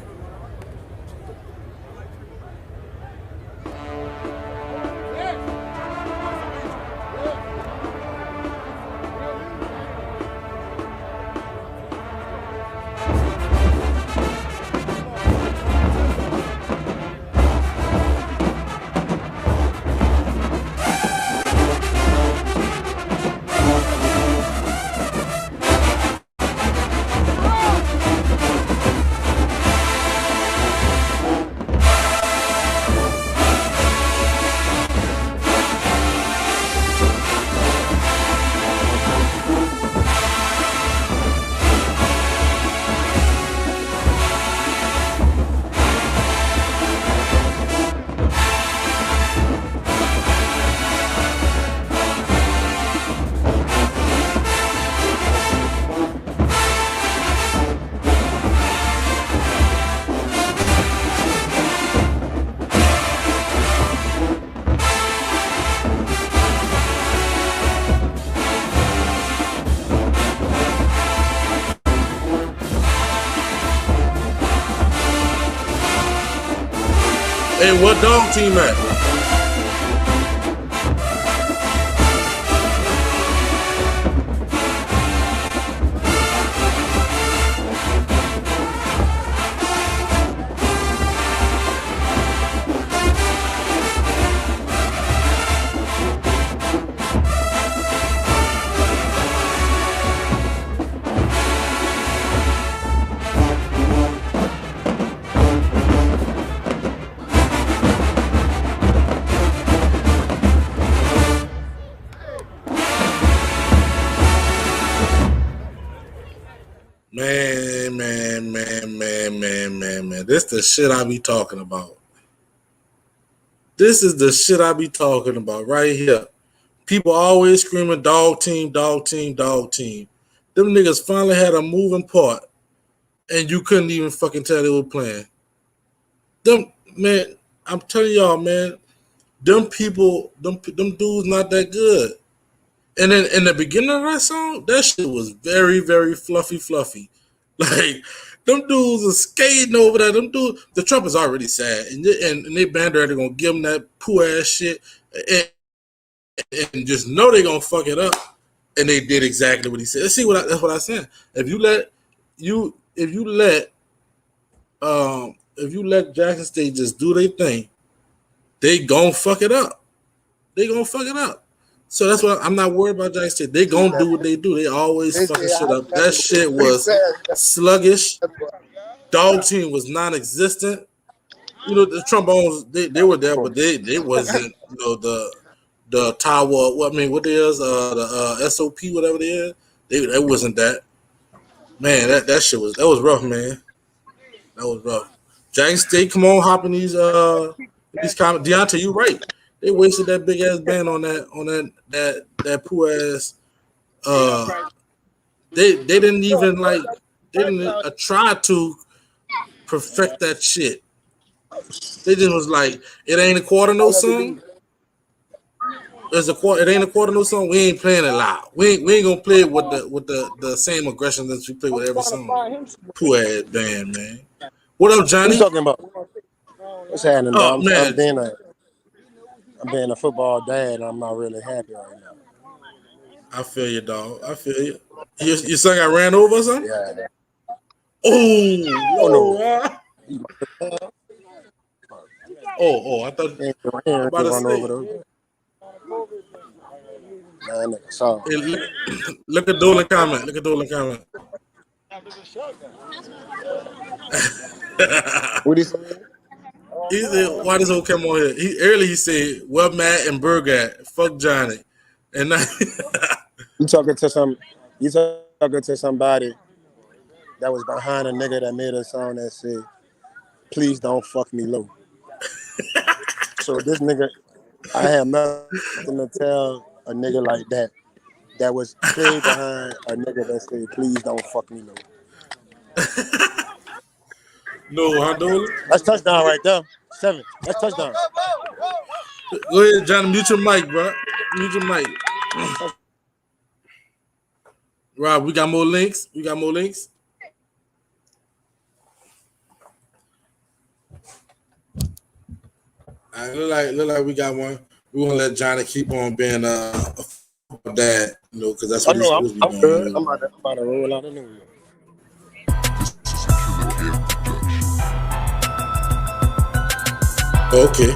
A: Hey, what dog team at? Man. This the shit I be talking about. This is the shit I be talking about right here. People always screaming dog team, dog team, dog team. Them niggas finally had a moving part, and you couldn't even fucking tell they were playing. Them, man, I'm telling y'all, man, them people, them dudes not that good. And then in the beginning of that song, that shit was very, very fluffy. Like, them dudes are skating over there. Them dudes, the trumpet's already sad. And they band are gonna give them that poo ass shit and just know they gonna fuck it up. And they did exactly what he said. See that's what I said. If you let Jackson State just do their thing, they gonna fuck it up. So that's why I'm not worried about Jackson State. They gonna do what they do. They always fucking shit up. That shit was sluggish. Dog team was non-existent. You know, the trombones, they were there, but they wasn't, you know, the tower, what it is, the SOP, whatever it is. They wasn't that. Man, that shit was rough, man. That was rough. Jackson State, come on, hop in these comments. Deontay, you right. They wasted that big ass band on that poo ass. They didn't even try to perfect that shit. They just was like, it ain't a quarter no song. It ain't a quarter no song. We ain't playing it loud. We ain't gonna play it with the same aggression that we play with every song. Poo ass band, man. What up, Johnny?
B: What you talking about? What's happening?
A: Oh, man.
B: I'm being a football dad. I'm not really happy right now.
A: I feel you, dog. I feel you. Your son got ran over or something?
B: Yeah.
A: Oh no. I thought you were about to say.
B: Man, so.
A: Hey, look at Dolan comment.
B: What is it?
A: He said, why this old come on here? He said, well, Matt and Burgat, fuck Johnny. And
B: You talking to somebody that was behind a nigga that made a song that said, "Please don't fuck me low." So this nigga, I have nothing to tell a nigga like that was played behind a nigga that said, "Please don't fuck me low."
A: no, Hondola.
B: That's touchdown right there. 7. That's touchdown.
A: Go ahead, Johnny. Mute your mic, bro. Mute your mic. Rob, we got more links. I look like we got one. We're gonna let Johnny keep on being a dad, because that's what he's supposed to be doing.
B: Good. I'm about to roll out the new one.
A: Okay.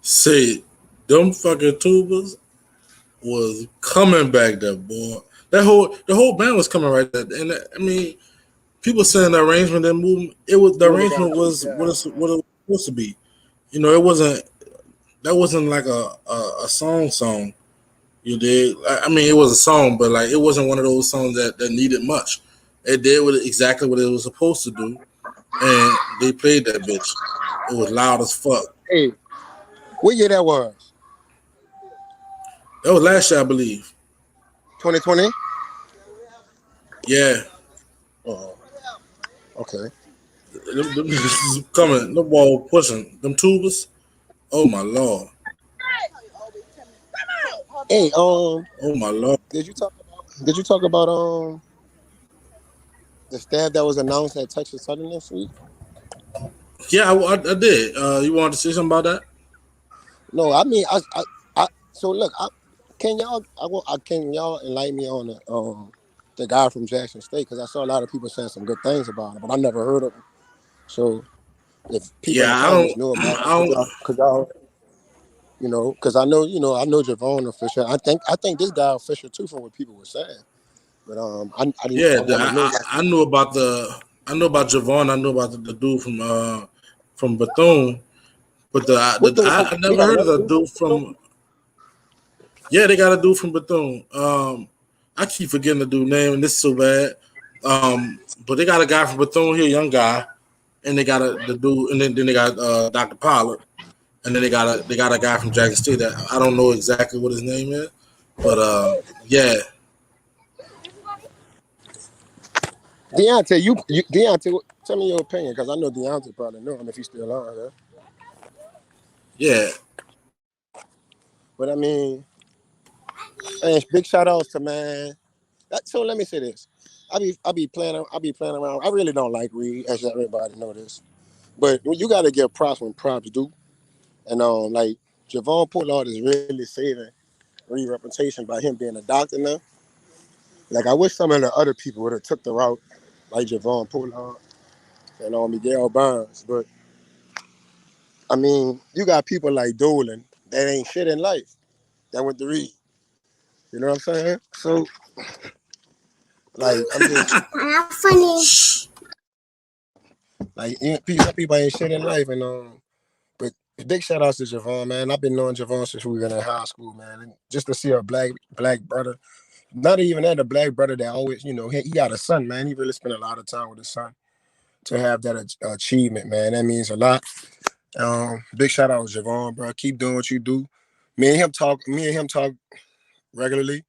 A: Say, them fucking tubas was coming back there, boy. The whole band was coming right there, and I mean, people saying the arrangement, that movement, the arrangement was what it was supposed to be. It wasn't. That wasn't like a song. You did. I mean, it was a song, but like it wasn't one of those songs that needed much. It did exactly what it was supposed to do, and they played that bitch. It was loud as fuck.
B: Hey, what year that was?
A: That was last year, I believe.
B: 2020.
A: Yeah.
B: Oh, okay.
A: Them niggas is coming. The ball pushing. Them tubers. Oh my lord.
B: Hey,
A: Oh my lord.
B: did you talk about the staff that was announced at Texas Southern this week?
A: Yeah, I did. You wanted to say something about that?
B: No, I mean, so look, can y'all enlighten me on the guy from Jackson State? Because I saw a lot of people saying some good things about him, but I never heard of him. So if people in
A: Yeah,
B: the
A: I don't.
B: comments know about him,
A: I don't.
B: could y'all, because I know Juvon official. I think this guy official too, from what people were saying. But
A: Yeah,
B: I want to know, like,
A: I knew about I know about Juvon. I know about the dude from Bethune, but
B: what dude from?
A: I
B: They
A: never
B: got
A: heard of
B: another
A: the
B: dude from
A: dude from. Yeah, they got a dude from Bethune. I keep forgetting the dude name, and this is so bad. But they got a guy from Bethune here, young guy, and they got the dude, and then they got Dr. Pollard, and then they got a guy from Jackson State that I don't know exactly what his name is, but yeah,
B: Deontay. Deontay. Tell me your opinion, because I know Deontay probably know him if he's still on. Huh?
A: yeah.
B: But I mean, and big shout outs to man. So let me say this. I be playing around. I really don't like Reed, as everybody know this. But you gotta give props when props due. And like Juvon Pollard is really saving Reed reputation by him being a doctor now. Like I wish some of the other people would have took the route like Juvon Pollard and Miguel Barnes. But I mean, you got people like Dolan that ain't shit in life that went to Reed. You know what I'm saying? So like I'm just
C: Funny.
B: like people ain't shit in life, and but big shout outs to Juvon, man. I've been knowing Juvon since we were in high school, man. And just to see a black brother, not even that, a black brother that always, he got a son, man. He really spent a lot of time with his son. To have that achievement, man, that means a lot. Big shout out to Juvon, bro. Keep doing what you do. Me and him talk regularly.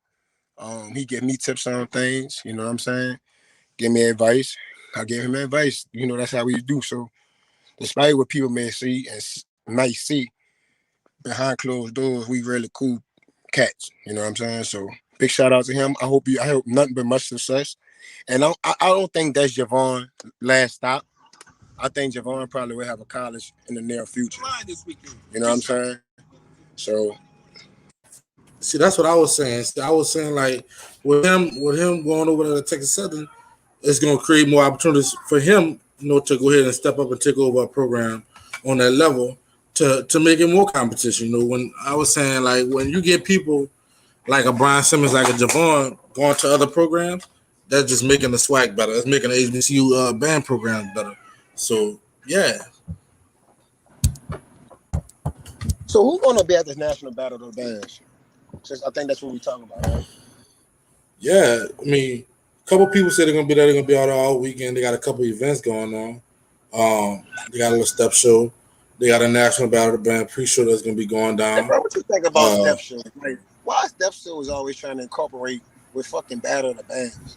B: He give me tips on things, you know what I'm saying? Give me advice. I give him advice. That's how we do. So despite what people may see and might see behind closed doors, we really cool cats. You know what I'm saying? So big shout out to him. I hope nothing but much success. And I don't think that's Juvon's last stop. I think Juvon probably will have a college in the near future. You know what I'm saying? So
A: See, that's what I was saying. See, I was saying like with him going over to Texas Southern, it's going to create more opportunities for him, to go ahead and step up and take over a program on that level to make it more competition. When I was saying like when you get people like a Brian Simmons, like a Juvon going to other programs, that's just making the swag better. That's making the HBCU band programs better. So yeah,
B: who's gonna be at this national battle of the bands? Since I think that's what we talking about, right?
A: yeah. I mean, a couple people said they're gonna be there. They're gonna be out there all weekend. They got a couple events going on. They got a little step show. They got a national battle of the band. Pretty sure that's gonna be going
B: Hey,
A: down.
B: bro, what you think about
A: Uh,
B: Step Show? Like, why Step Show is always trying to incorporate with fucking battle of the bands?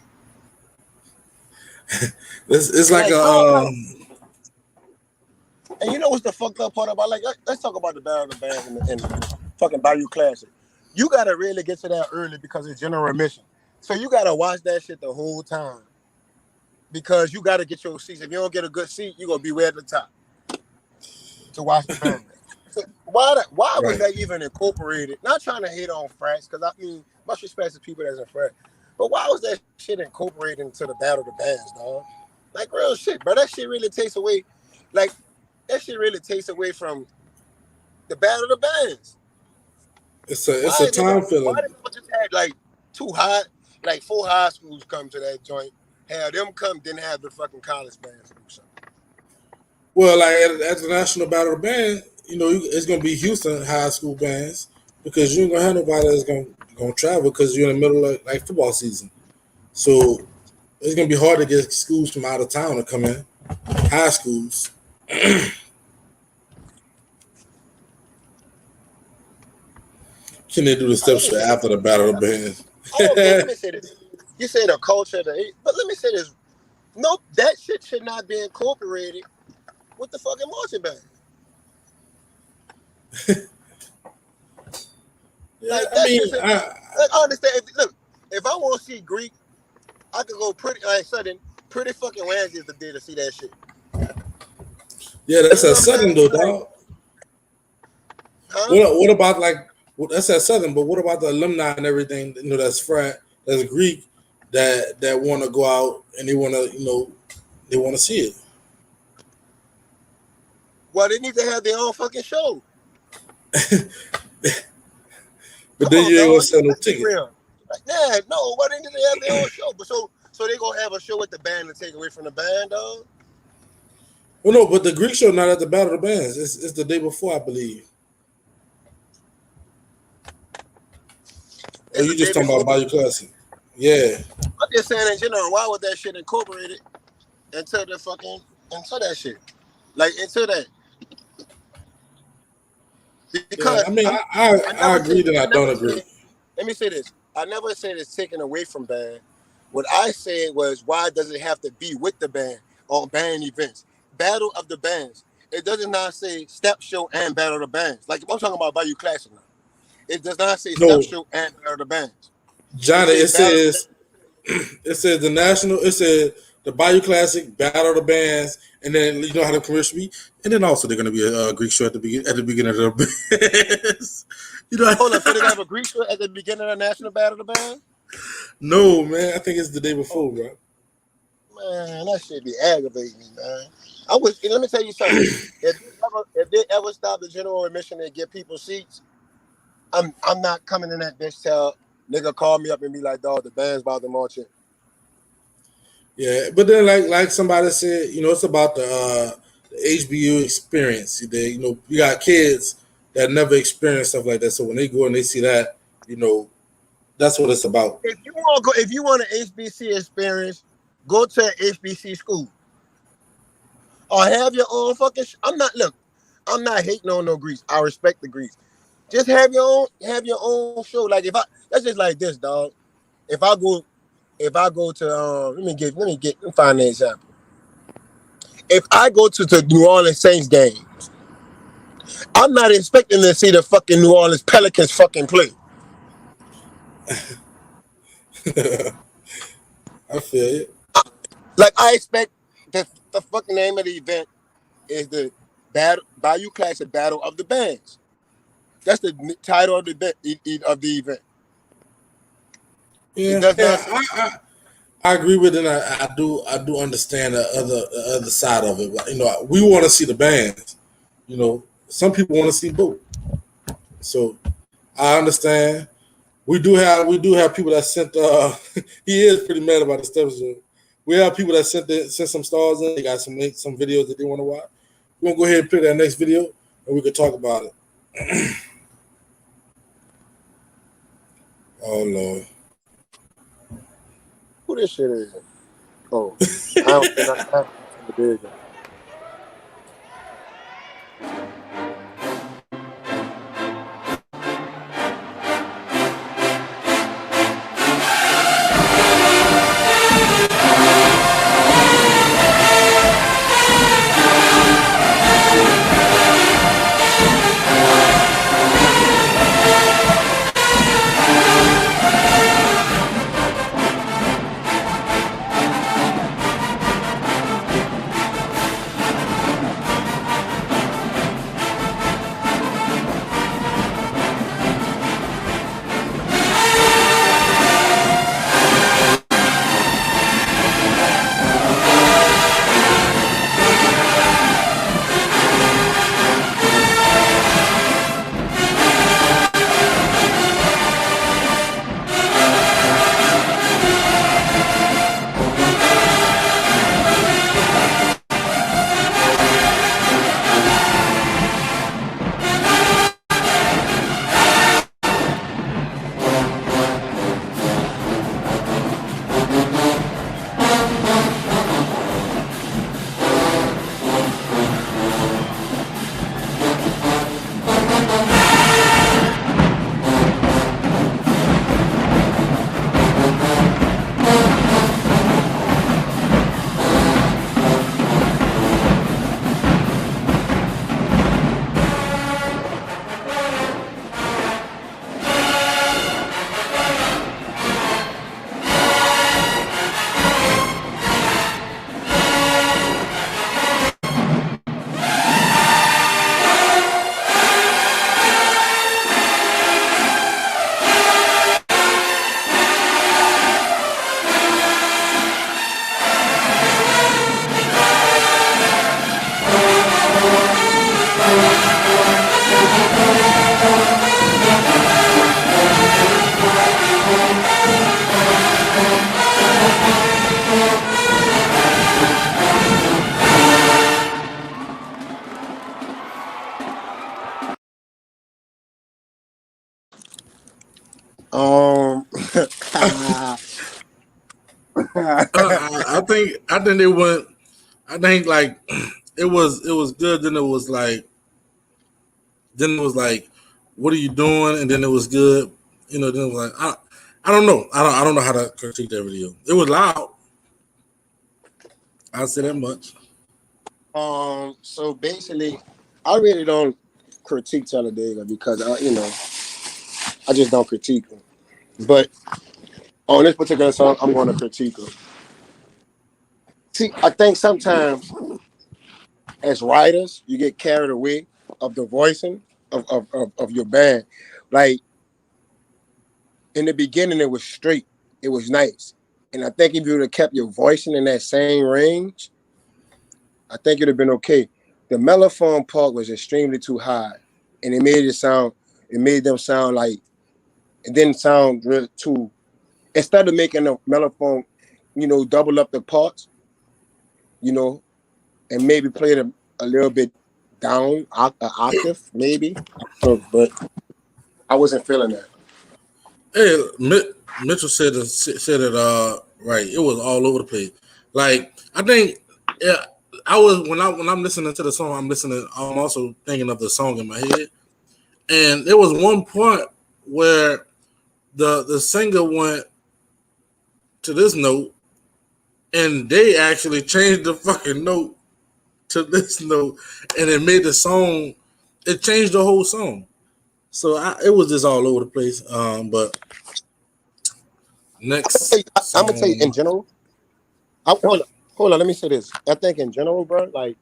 A: it's
B: And
A: like
B: like,
A: a
B: I don't know. And you know what's the fucked up part about, like, let's talk about the battle of the bands and fucking Bayou Classic. You gotta really get to that early because it's general admission. So you gotta watch that shit the whole time because you gotta get your seats. If you don't get a good seat, you're gonna be way at the top to watch the band. So why was
A: right.
B: that even incorporated? Not trying to hate on frats, because I mean, much respect to people that's in frat. But why was that shit incorporated into the battle of the bands, dog? Like real shit, bro. That shit really takes away, like that shit really takes away from the battle of the bands.
A: It's
B: Why
A: a
B: is it?
A: time
B: Why
A: filler.
B: did they just have like like 4 high schools come to that joint? Have them come, then have the fucking college bands do something.
A: Well, like at the national battle of the band, it's gonna be Houston high school bands because you ain't gonna have nobody that's gonna travel because you're in the middle of like football season. So it's gonna be hard to get schools from out of town to come in, high schools. Can they do the
B: Let
A: step
B: me
A: shit
B: say this.
A: after the battle of the bands?
B: I don't think. Let me say this. You say the culture, but let me say this. Nope, that shit should not be incorporated with the fucking marching band.
A: Yeah,
B: Like,
A: I mean,
B: I understand. If I want to see Greek, I could go pretty fucking Wednesdays the day to see that shit.
A: yeah, that's at Southern though, dog.
B: Huh?
A: What about that's at Southern, but what about the alumni and everything? You know, that's frat, that's Greek, that want to go out and they want to, they want to see it.
B: Well, they need to have their own fucking show.
A: But then you ain't gonna sell no ticket.
B: Like, no, why didn't they have their own show? But so they gonna have a show with the band and take away from the band, dog?
A: Well, no, but the Greek show not at the Battle of the Bands. It's the day before, I believe. Or you just talking about Bayou Classic? Yeah.
B: I'm just saying in general, why would that shit incorporated into that shit? Like, into that. Because
A: I mean, I agree that I don't agree.
B: Let me say this. I never said it's taken away from band. What I said was, why does it have to be with the band on band events? Battle of the Bands. It does not say Step Show and Battle of the Bands. Like, I'm talking about Bayou Classic now. It does not say Step Show and Battle of the Bands.
A: Johnny, it says the national. It says the Bayou Classic, Battle of the Bands, and then you know how the commercial be, and then also they're gonna be a Greek show at the beginning of the bands.
B: Hold on, so they have a Greek show at the beginning of the National Battle of the Band?
A: No, man, I think it's the day before, bro.
B: Man, that shit be aggravating me, man. Let me tell you something. If they ever stop the general admission and get people seats, I'm not coming in that bitch till nigga call me up and be like, dog, the band's about to march in.
A: Yeah, but then like somebody said, it's about the HBU experience. You got kids that never experienced stuff like that. So when they go and they see that, that's what it's about.
B: If you want an HBC experience, go to an HBC school. Or have your own fucking I'm not hating on no Greeks. I respect the Greeks. Just have your own show. Like that's just like this, dog. If I go to let me find an example. If I go to the New Orleans Saints games, I'm not expecting to see the fucking New Orleans Pelicans fucking play.
A: I feel it.
B: Like, I expect the fucking name of the event is the Bayou Classic Battle of the Bands. That's the title of the event.
A: Yeah, I agree with it. I do understand the other side of it. But, we want to see the bands. Some people want to see both. So I understand. We do have people that sent. He is pretty mad about the steps. We have people that sent some stars in. They got some videos that they want to watch. We're gonna go ahead and play that next video, and we can talk about it. Oh Lord.
B: Who this shit is? Oh, I don't think I have the big one.
A: I think they went. I think like it was good. Then it was like, what are you doing? And then it was good. You know, then it was like I don't know. I don't know how to critique that video. It was loud. I'll say that much.
B: So basically, I really don't critique Talladega because I just don't critique them. But on this particular song, I'm going to critique them. See, I think sometimes as writers, you get carried away of the voicing of your band. Like in the beginning, it was straight, it was nice, and I think if you would have kept your voicing in that same range, I think it'd have been okay. The mellophone part was extremely too high, and it made them sound like it didn't sound real too. Instead of making the mellophone, double up the parts, and maybe play them a little bit down, an octave, maybe. But I wasn't feeling that.
A: Hey, Mitchell said it right. It was all over the place. Like I think, yeah, I was when I'm listening to the song, I'm also thinking of the song in my head, and there was one point where the singer went to this note, and they actually changed the fucking note to this note, and it made the song. It changed the whole song. So it was just all over the place. But next
B: I'm gonna tell you in general. Hold on. Let me say this. I think in general, bro, like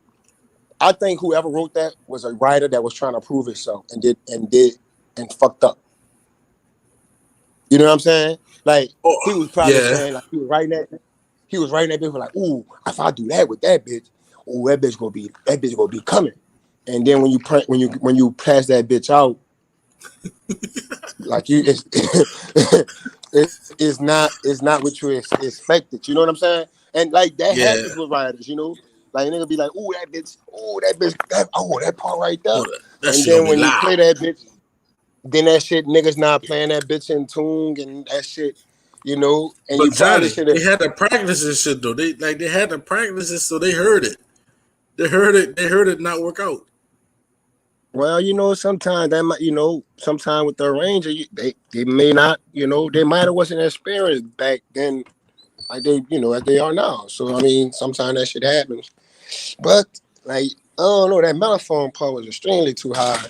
B: I think whoever wrote that was a writer that was trying to prove himself and fucked up. You know what I'm saying? Like he was probably saying like he was writing that bitch like, ooh, if I do that with that bitch, ooh, that bitch gonna be coming. And then when you pass that bitch out, like it's not what you expected. You know what I'm saying? And like that happens with writers, Like nigga be like, ooh, that bitch, that part right there. And then when you play that bitch, then that shit niggas not playing that bitch in tune and that shit, and
A: but
B: you
A: Johnny,
B: probably should have.
A: they had to practice this shit though. They had to practice it, so they heard it. They heard it not work out.
B: Well, sometimes that might, sometimes with the arranger, they may not, they might have wasn't experienced back then, like they, as they are now. So I mean, sometimes that shit happens. But like, I don't know, that mellophone part was extremely too high.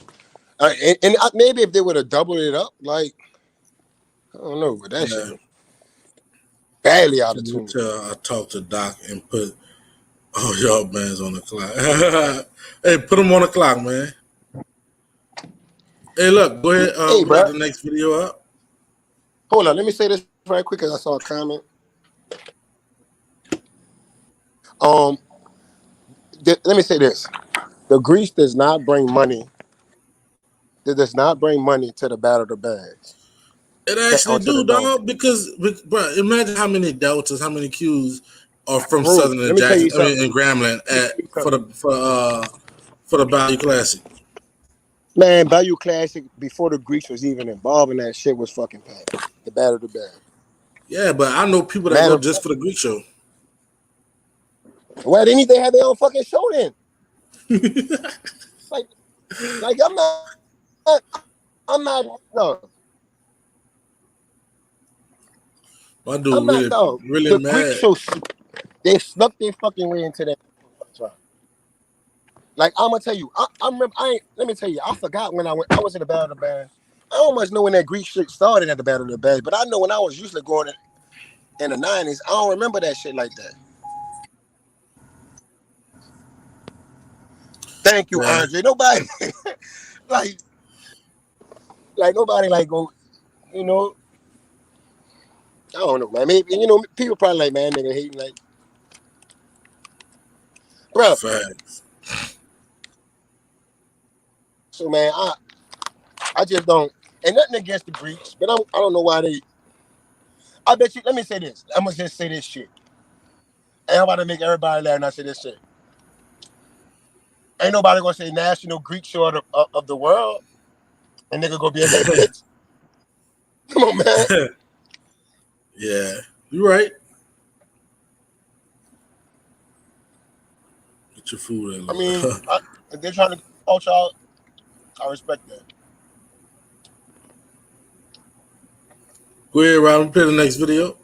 B: And maybe if they would have doubled it up, like, I don't know, but that shit badly out of tune.
A: I talked to Doc and put all y'all bands on the clock. Hey, put them on the clock, man. Hey, look, go ahead. We got the next video up.
B: Hold on, let me say this right quick because I saw a comment. Let me say this: the grease does not bring money. It does not bring money to the Battle of the Bands.
A: It actually do, dog. Because, bro, imagine how many deltas, how many Qs are from Southern and Jackson, and Grambling for the Bayou Classic.
B: Man, Bayou Classic before the grease was even involved in that shit was fucking packed. The Battle of the Bands.
A: Yeah, but I know people that go just for the Greek show.
B: Why didn't they have their own fucking show then? like I'm not no.
A: My dude really
B: the
A: mad.
B: Greek show, they snuck their fucking way into that. Like I'm gonna tell you, I remember. Let me tell you, I forgot when I was in the Battle of the Bands. I don't much know when that Greek shit started at the Battle of the Bands, but I know when I was usually going in the 90s, I don't remember that shit like that. Thank you, Andre. Nobody like nobody like go, I don't know, man. Maybe people probably like, man, nigga hating like, bro.
A: Facts.
B: So man, I just don't, and nothing against the Greeks, but I don't know why they. I bet you. Let me say this. I'm gonna just say this shit. And I'm about to make everybody laugh. And I say this shit. Ain't nobody gonna say National Greek Show of the world, and nigga gonna be in that bitch. Come on, man.
A: Yeah, you're right. Get your food in.
B: I mean, if they're trying to out y'all, I respect that.
A: Go ahead, Rob. Play the next video.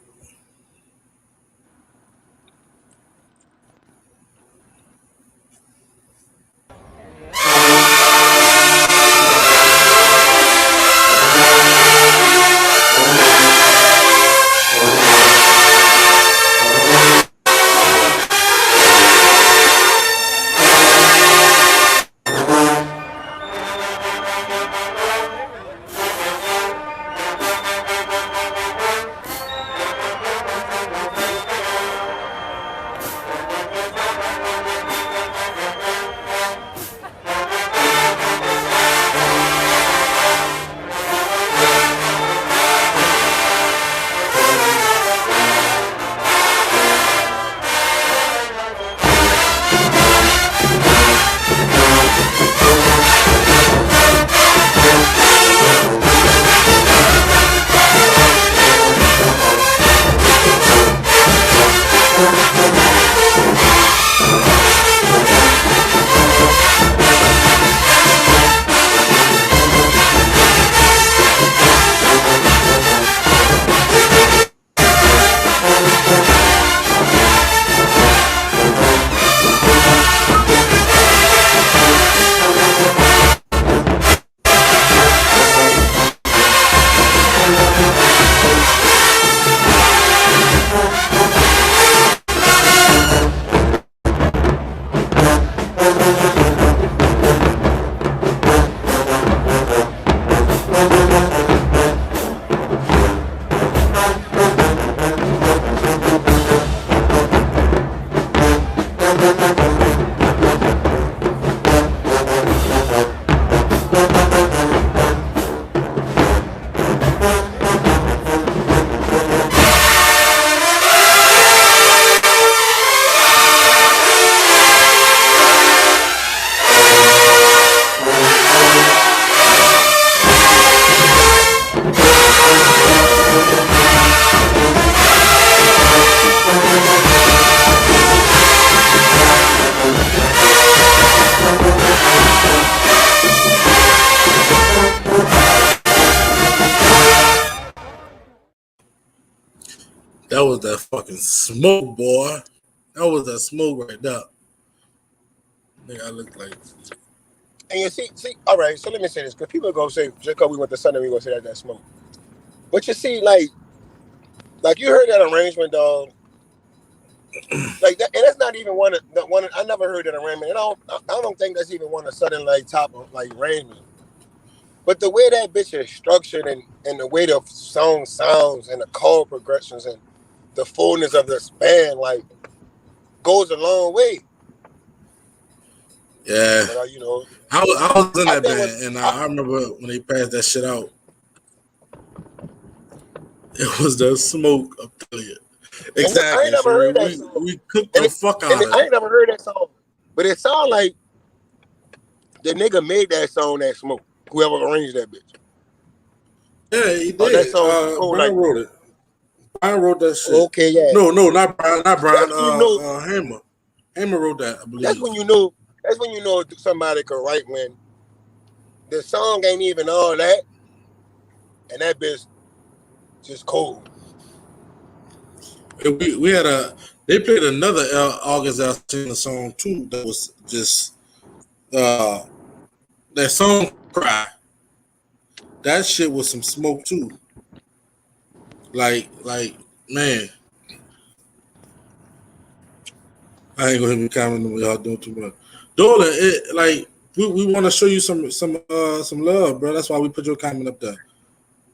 A: That was that fucking smoke, boy. That was that smoke right there. Nigga, I look like.
B: And you see, all right. So let me say this, because people are gonna say just because we went to Sunday, we gonna say that smoke. But you see, like you heard that arrangement, dog. Like that, and that's not even one. I never heard that arrangement. And I don't think that's even one of Southern like top of like arrangement. But the way that bitch is structured and the way the song sounds and the chord progressions and the fullness of the span, like, goes a long way.
A: Yeah.
B: But, you know,
A: I was in that band, and I remember when they passed that shit out. It was the smoke affiliate. Exactly.
B: I ain't never heard that song.
A: We cooked the fuck out of it.
B: I ain't never heard that song. But it sounded like the nigga made that song that smoke. Whoever arranged that bitch.
A: Yeah, he did. That song, Brian wrote it. Brian wrote that shit.
B: Okay, yeah.
A: No, not Brian. Hammer. Hammer wrote that, I believe.
B: That's when you know somebody could write when the song ain't even all that, and that bitch just cold.
A: We had they played another August Alsina song too that was just that song Cry. That shit was some smoke too. Like man. I ain't gonna be commenting on y'all doing too much. Dolan, we want to show you some love, bro. That's why we put your comment up there.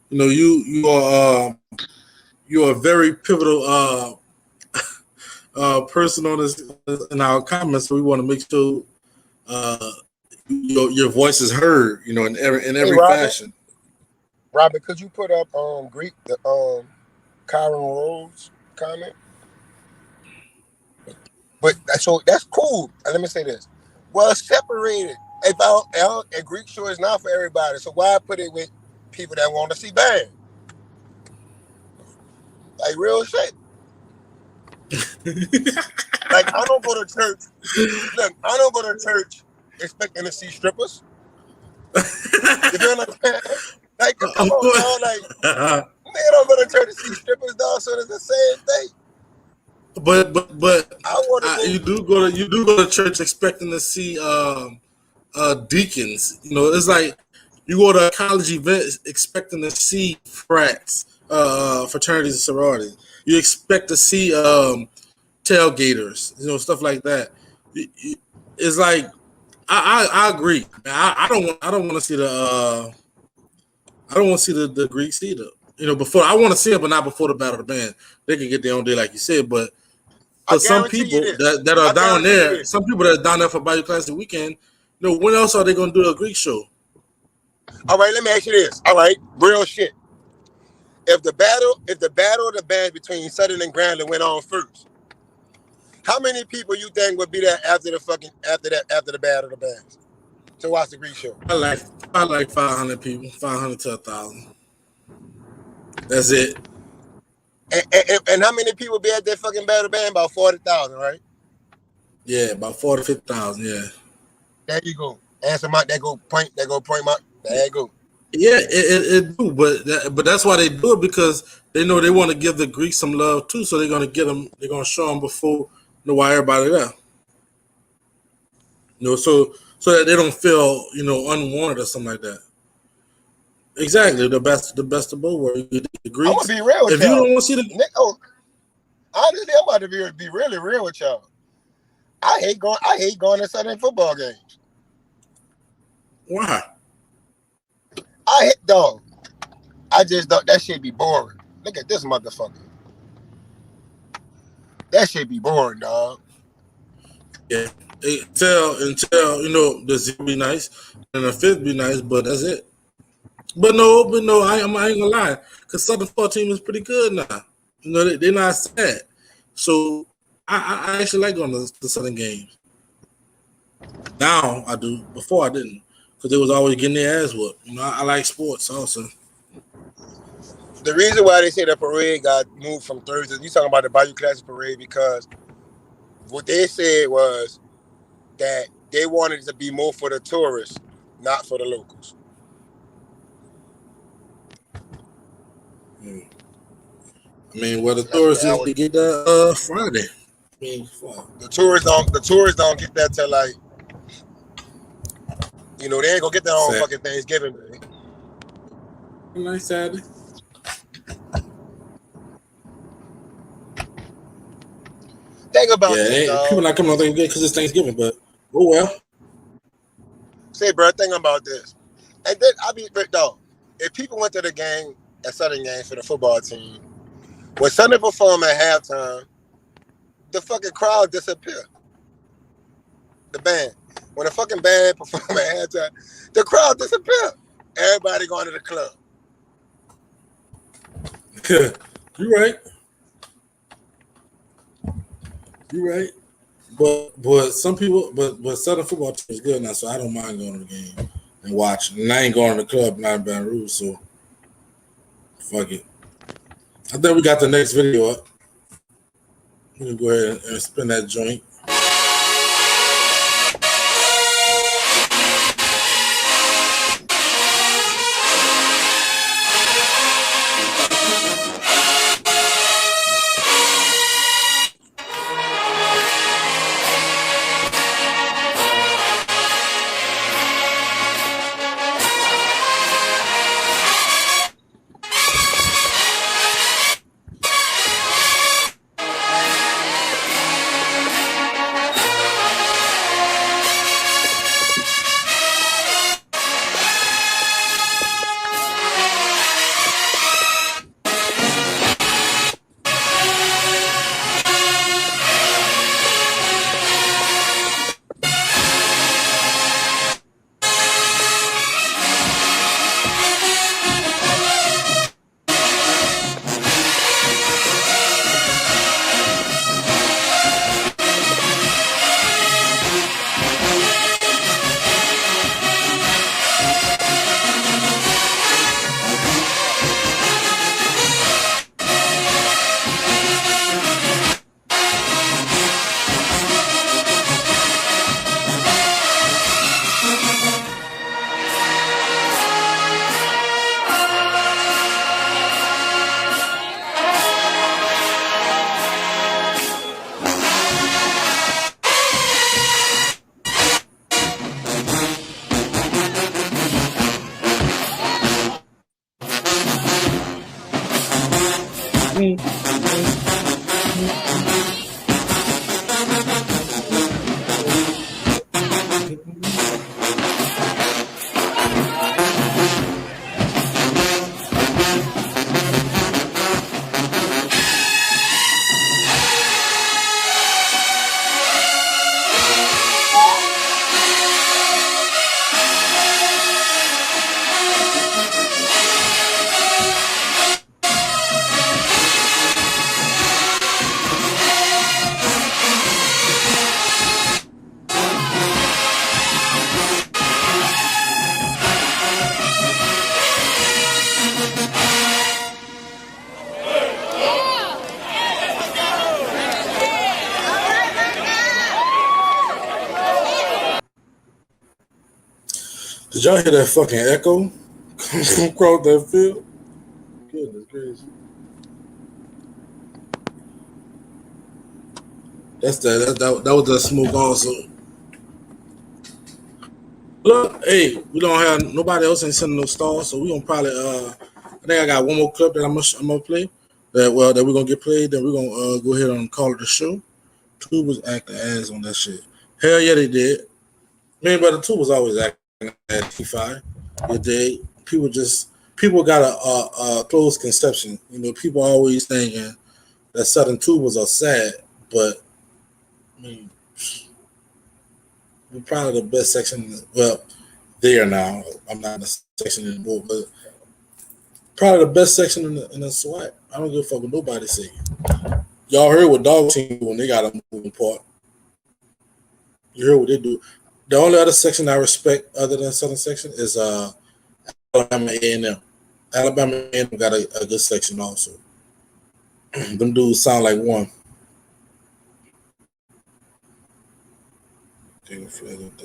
A: You know, you are a very pivotal person on this in our comments. So we want to make sure your voice is heard. You know, in every fashion.
B: Robin, could you put up Greek the Kyron Rose comment? But that's cool. And let me say this. Well, separated. If Greek show is not for everybody, so why put it with people that want to see band? Like real shit. Like I don't go to church. Look, I don't go to church expecting to see strippers. You feel like like come on, dog. Like nigga don't go to church to see strippers, dog. So it's the same thing.
A: But
B: You
A: do go to church expecting to see deacons. You know, it's like you go to a college event expecting to see frats, fraternities and sororities. You expect to see tailgaters, you know, stuff like that. It's like I agree. I don't want to see the Greeks either. You know, before I want to see it, but not before the Battle of the Band. They can get their own day, like you said, but. For some people that are down there, some people that are down there for Bayou Classic weekend, you know, when else are they going to do a Greek show?
B: All right, let me ask you this. All right, real shit. If the battle of the bands between Southern and Grambling went on first, how many people you think would be there after the battle of the bands to watch the Greek show?
A: I like 500 people, 500 to 1,000. That's it.
B: And how many people be at that fucking battle band? About 40,000, right?
A: Yeah, about 40,000 to 50,000. Yeah.
B: There you go. Answer my. There go point my. There you go.
A: Yeah, it do, but that's why they do it, because they know they want to give the Greeks some love too. So they're gonna get them. They're gonna show them before why everybody there. You know, so that they don't feel unwanted or something like that. Exactly, the best of both worlds. The Greeks.
B: I'm gonna be real with
A: if
B: y'all.
A: You don't want to see the.
B: Honestly, I'm about to be really real with y'all. I hate going to Southern football games.
A: Why?
B: I just thought that shit be boring. Look at this motherfucker. That shit be boring, dog.
A: Yeah. Until the 0 be nice and the 5th be nice, but that's it. But no, I ain't gonna lie, because Southern football team is pretty good now. You know, they're not sad. So I actually like going to the Southern games. Now I do. Before I didn't, because they was always getting their ass whooped. You know, I like sports also.
B: The reason why they say the parade got moved from Thursday, you talking about the Bayou Classic parade, because what they said was that they wanted it to be more for the tourists, not for the locals.
A: I mean, well, the tourists usually get that Friday. I mean,
B: the tourists don't get that till like, they ain't gonna get that on fucking Thanksgiving.
A: Nice Saturday.
B: Think about this, dog.
A: People not coming on Thanksgiving because it's Thanksgiving, but oh well.
B: Say, bro, think about this. And then dog. If people went to the game at Southern game for the football team, when Southern perform at halftime, the fucking crowd disappear. The band. When the fucking band perform at halftime, the crowd disappear. Everybody going to the club.
A: You're right. You're right. But some people, but Southern football team is good now, so I don't mind going to the game and watching. And I ain't going to the club, not in Baton Rouge, so fuck it. I think we got the next video up. We can go ahead and spin that joint. Did y'all hear that fucking echo come from across that field? Goodness gracious. That was the smoke also. Look, hey, we don't have nobody else ain't sending no stars, so we gonna probably I think I got one more clip that I'm gonna play that we're gonna get played. Then we're gonna go ahead and call it the show. Two was acting ass on that shit. Hell yeah, they did. Man, brother, Two was always acting at T5. You dig? People got a closed conception. You know, people always thinking that Southern Tubas are sad, but I mean, we're probably the best section. Well, there now. I'm not in the section anymore, but probably the best section in the SWAT. I don't give a fuck what nobody say. Y'all heard what Dog Team do when they got a moving part. You heard what they do. The only other section I respect other than Southern section is Alabama A&M. Alabama A&M got a good section also. Them dudes sound like one. Take a flag up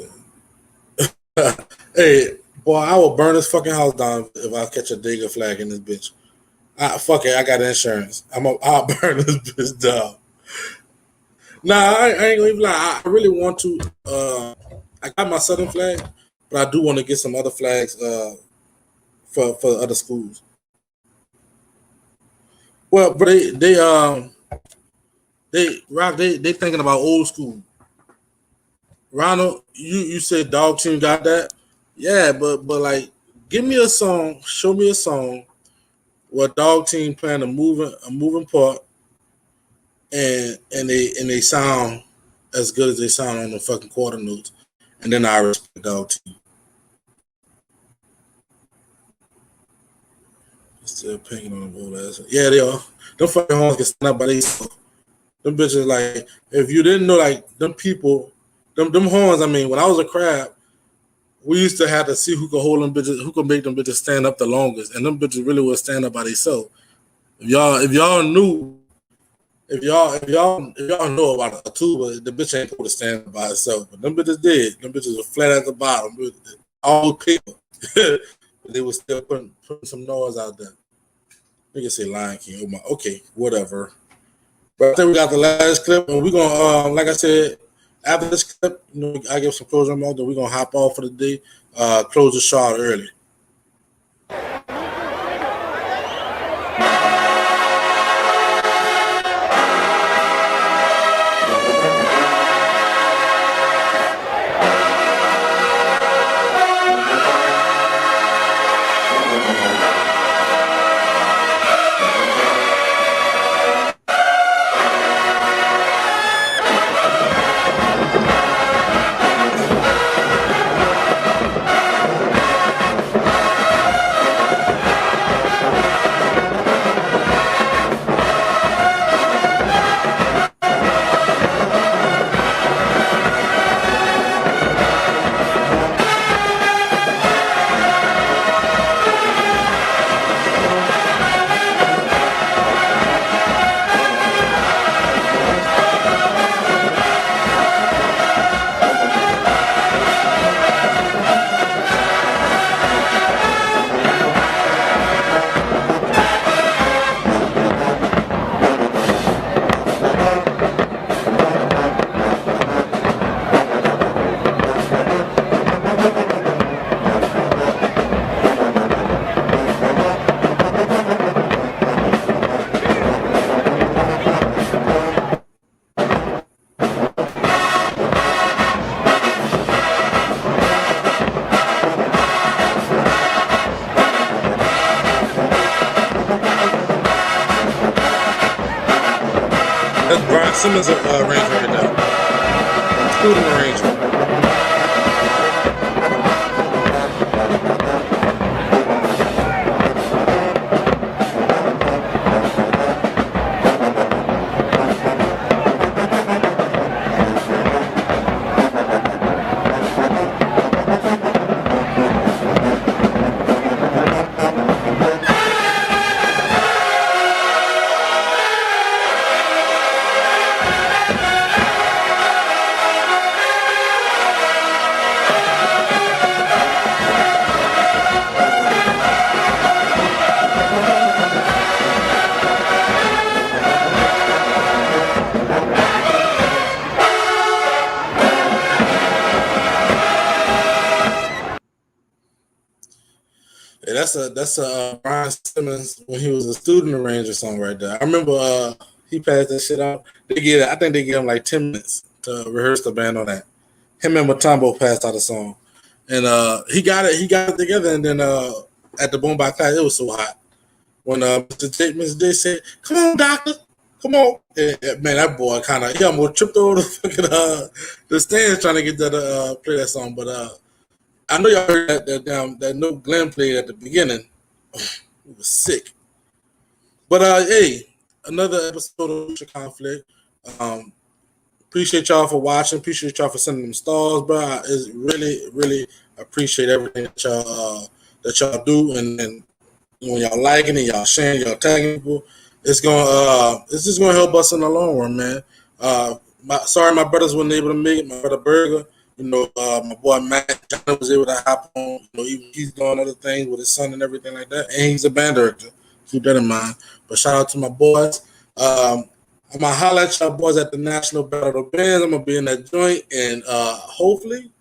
A: there. Hey, boy, I will burn this fucking house down if I catch a digger flag in this bitch. Fuck it, I got insurance. I'll burn this bitch down. Nah, I ain't gonna even lie. I really want to. I got my Southern flag, but I do want to get some other flags for other schools. Well, but they thinking about old school. Ronald, you said Dog Team got that? Yeah, but like, give me a song, show me a song where Dog Team playing a moving part, and they sound as good as they sound on the fucking quarter notes, and then I respect Dog Team. Still pinging on the old ass. Yeah, they are. Them fucking horns can stand up by themselves. Them bitches, like, if you didn't know, like, them people, them horns, I mean, when I was a crab, we used to have to see who could hold them bitches, who could make them bitches stand up the longest, and them bitches really would stand up by themselves. If y'all know about a tuba, the bitch ain't supposed to stand up by herself, but them bitches did. Them bitches were flat at the bottom, all paper. They were still putting some noise out there. Nigga say Lion King. Oh my, okay, whatever. But I think we got the last clip, and we're gonna, like I said, after this clip, you know, I give some closing remarks, then we're gonna hop off for the day. Close the show out early. That's Brian Simmons arrangement right there. Student arrangement. Yeah, that's a Brian Simmons when he was a student arranger song right there. I remember he passed that shit out. I think they gave him like 10 minutes to rehearse the band on that. Him and Matumbo passed out a song, and he got it together. And then at the Boom by class, it was so hot when Mr. J said, "Come on, doctor, come on." And, man, that boy he almost tripped over the fucking the stands trying to get that play that song, but. I know y'all heard that note Glenn played at the beginning. It was sick. But hey, another episode of Racial Conflict. Appreciate y'all for watching. Appreciate y'all for sending them stars, bro. I really appreciate everything that y'all do, and when y'all liking it, y'all sharing, y'all tagging people, it's just gonna help us in the long run, man. Sorry my brothers wasn't able to make it. My brother Burger. My boy Matt John was able to hop on. He's doing other things with his son and everything like that. And he's a band director. Keep that in mind. But shout out to my boys. I'm going to holler at y'all boys at the National Battle of the Bands. I'm going to be in that joint. And hopefully,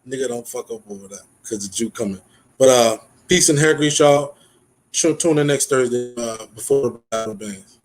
A: nigga don't fuck up over that because the Jew coming. But peace and hair grease, y'all. Tune in next Thursday before the Battle of the Bands.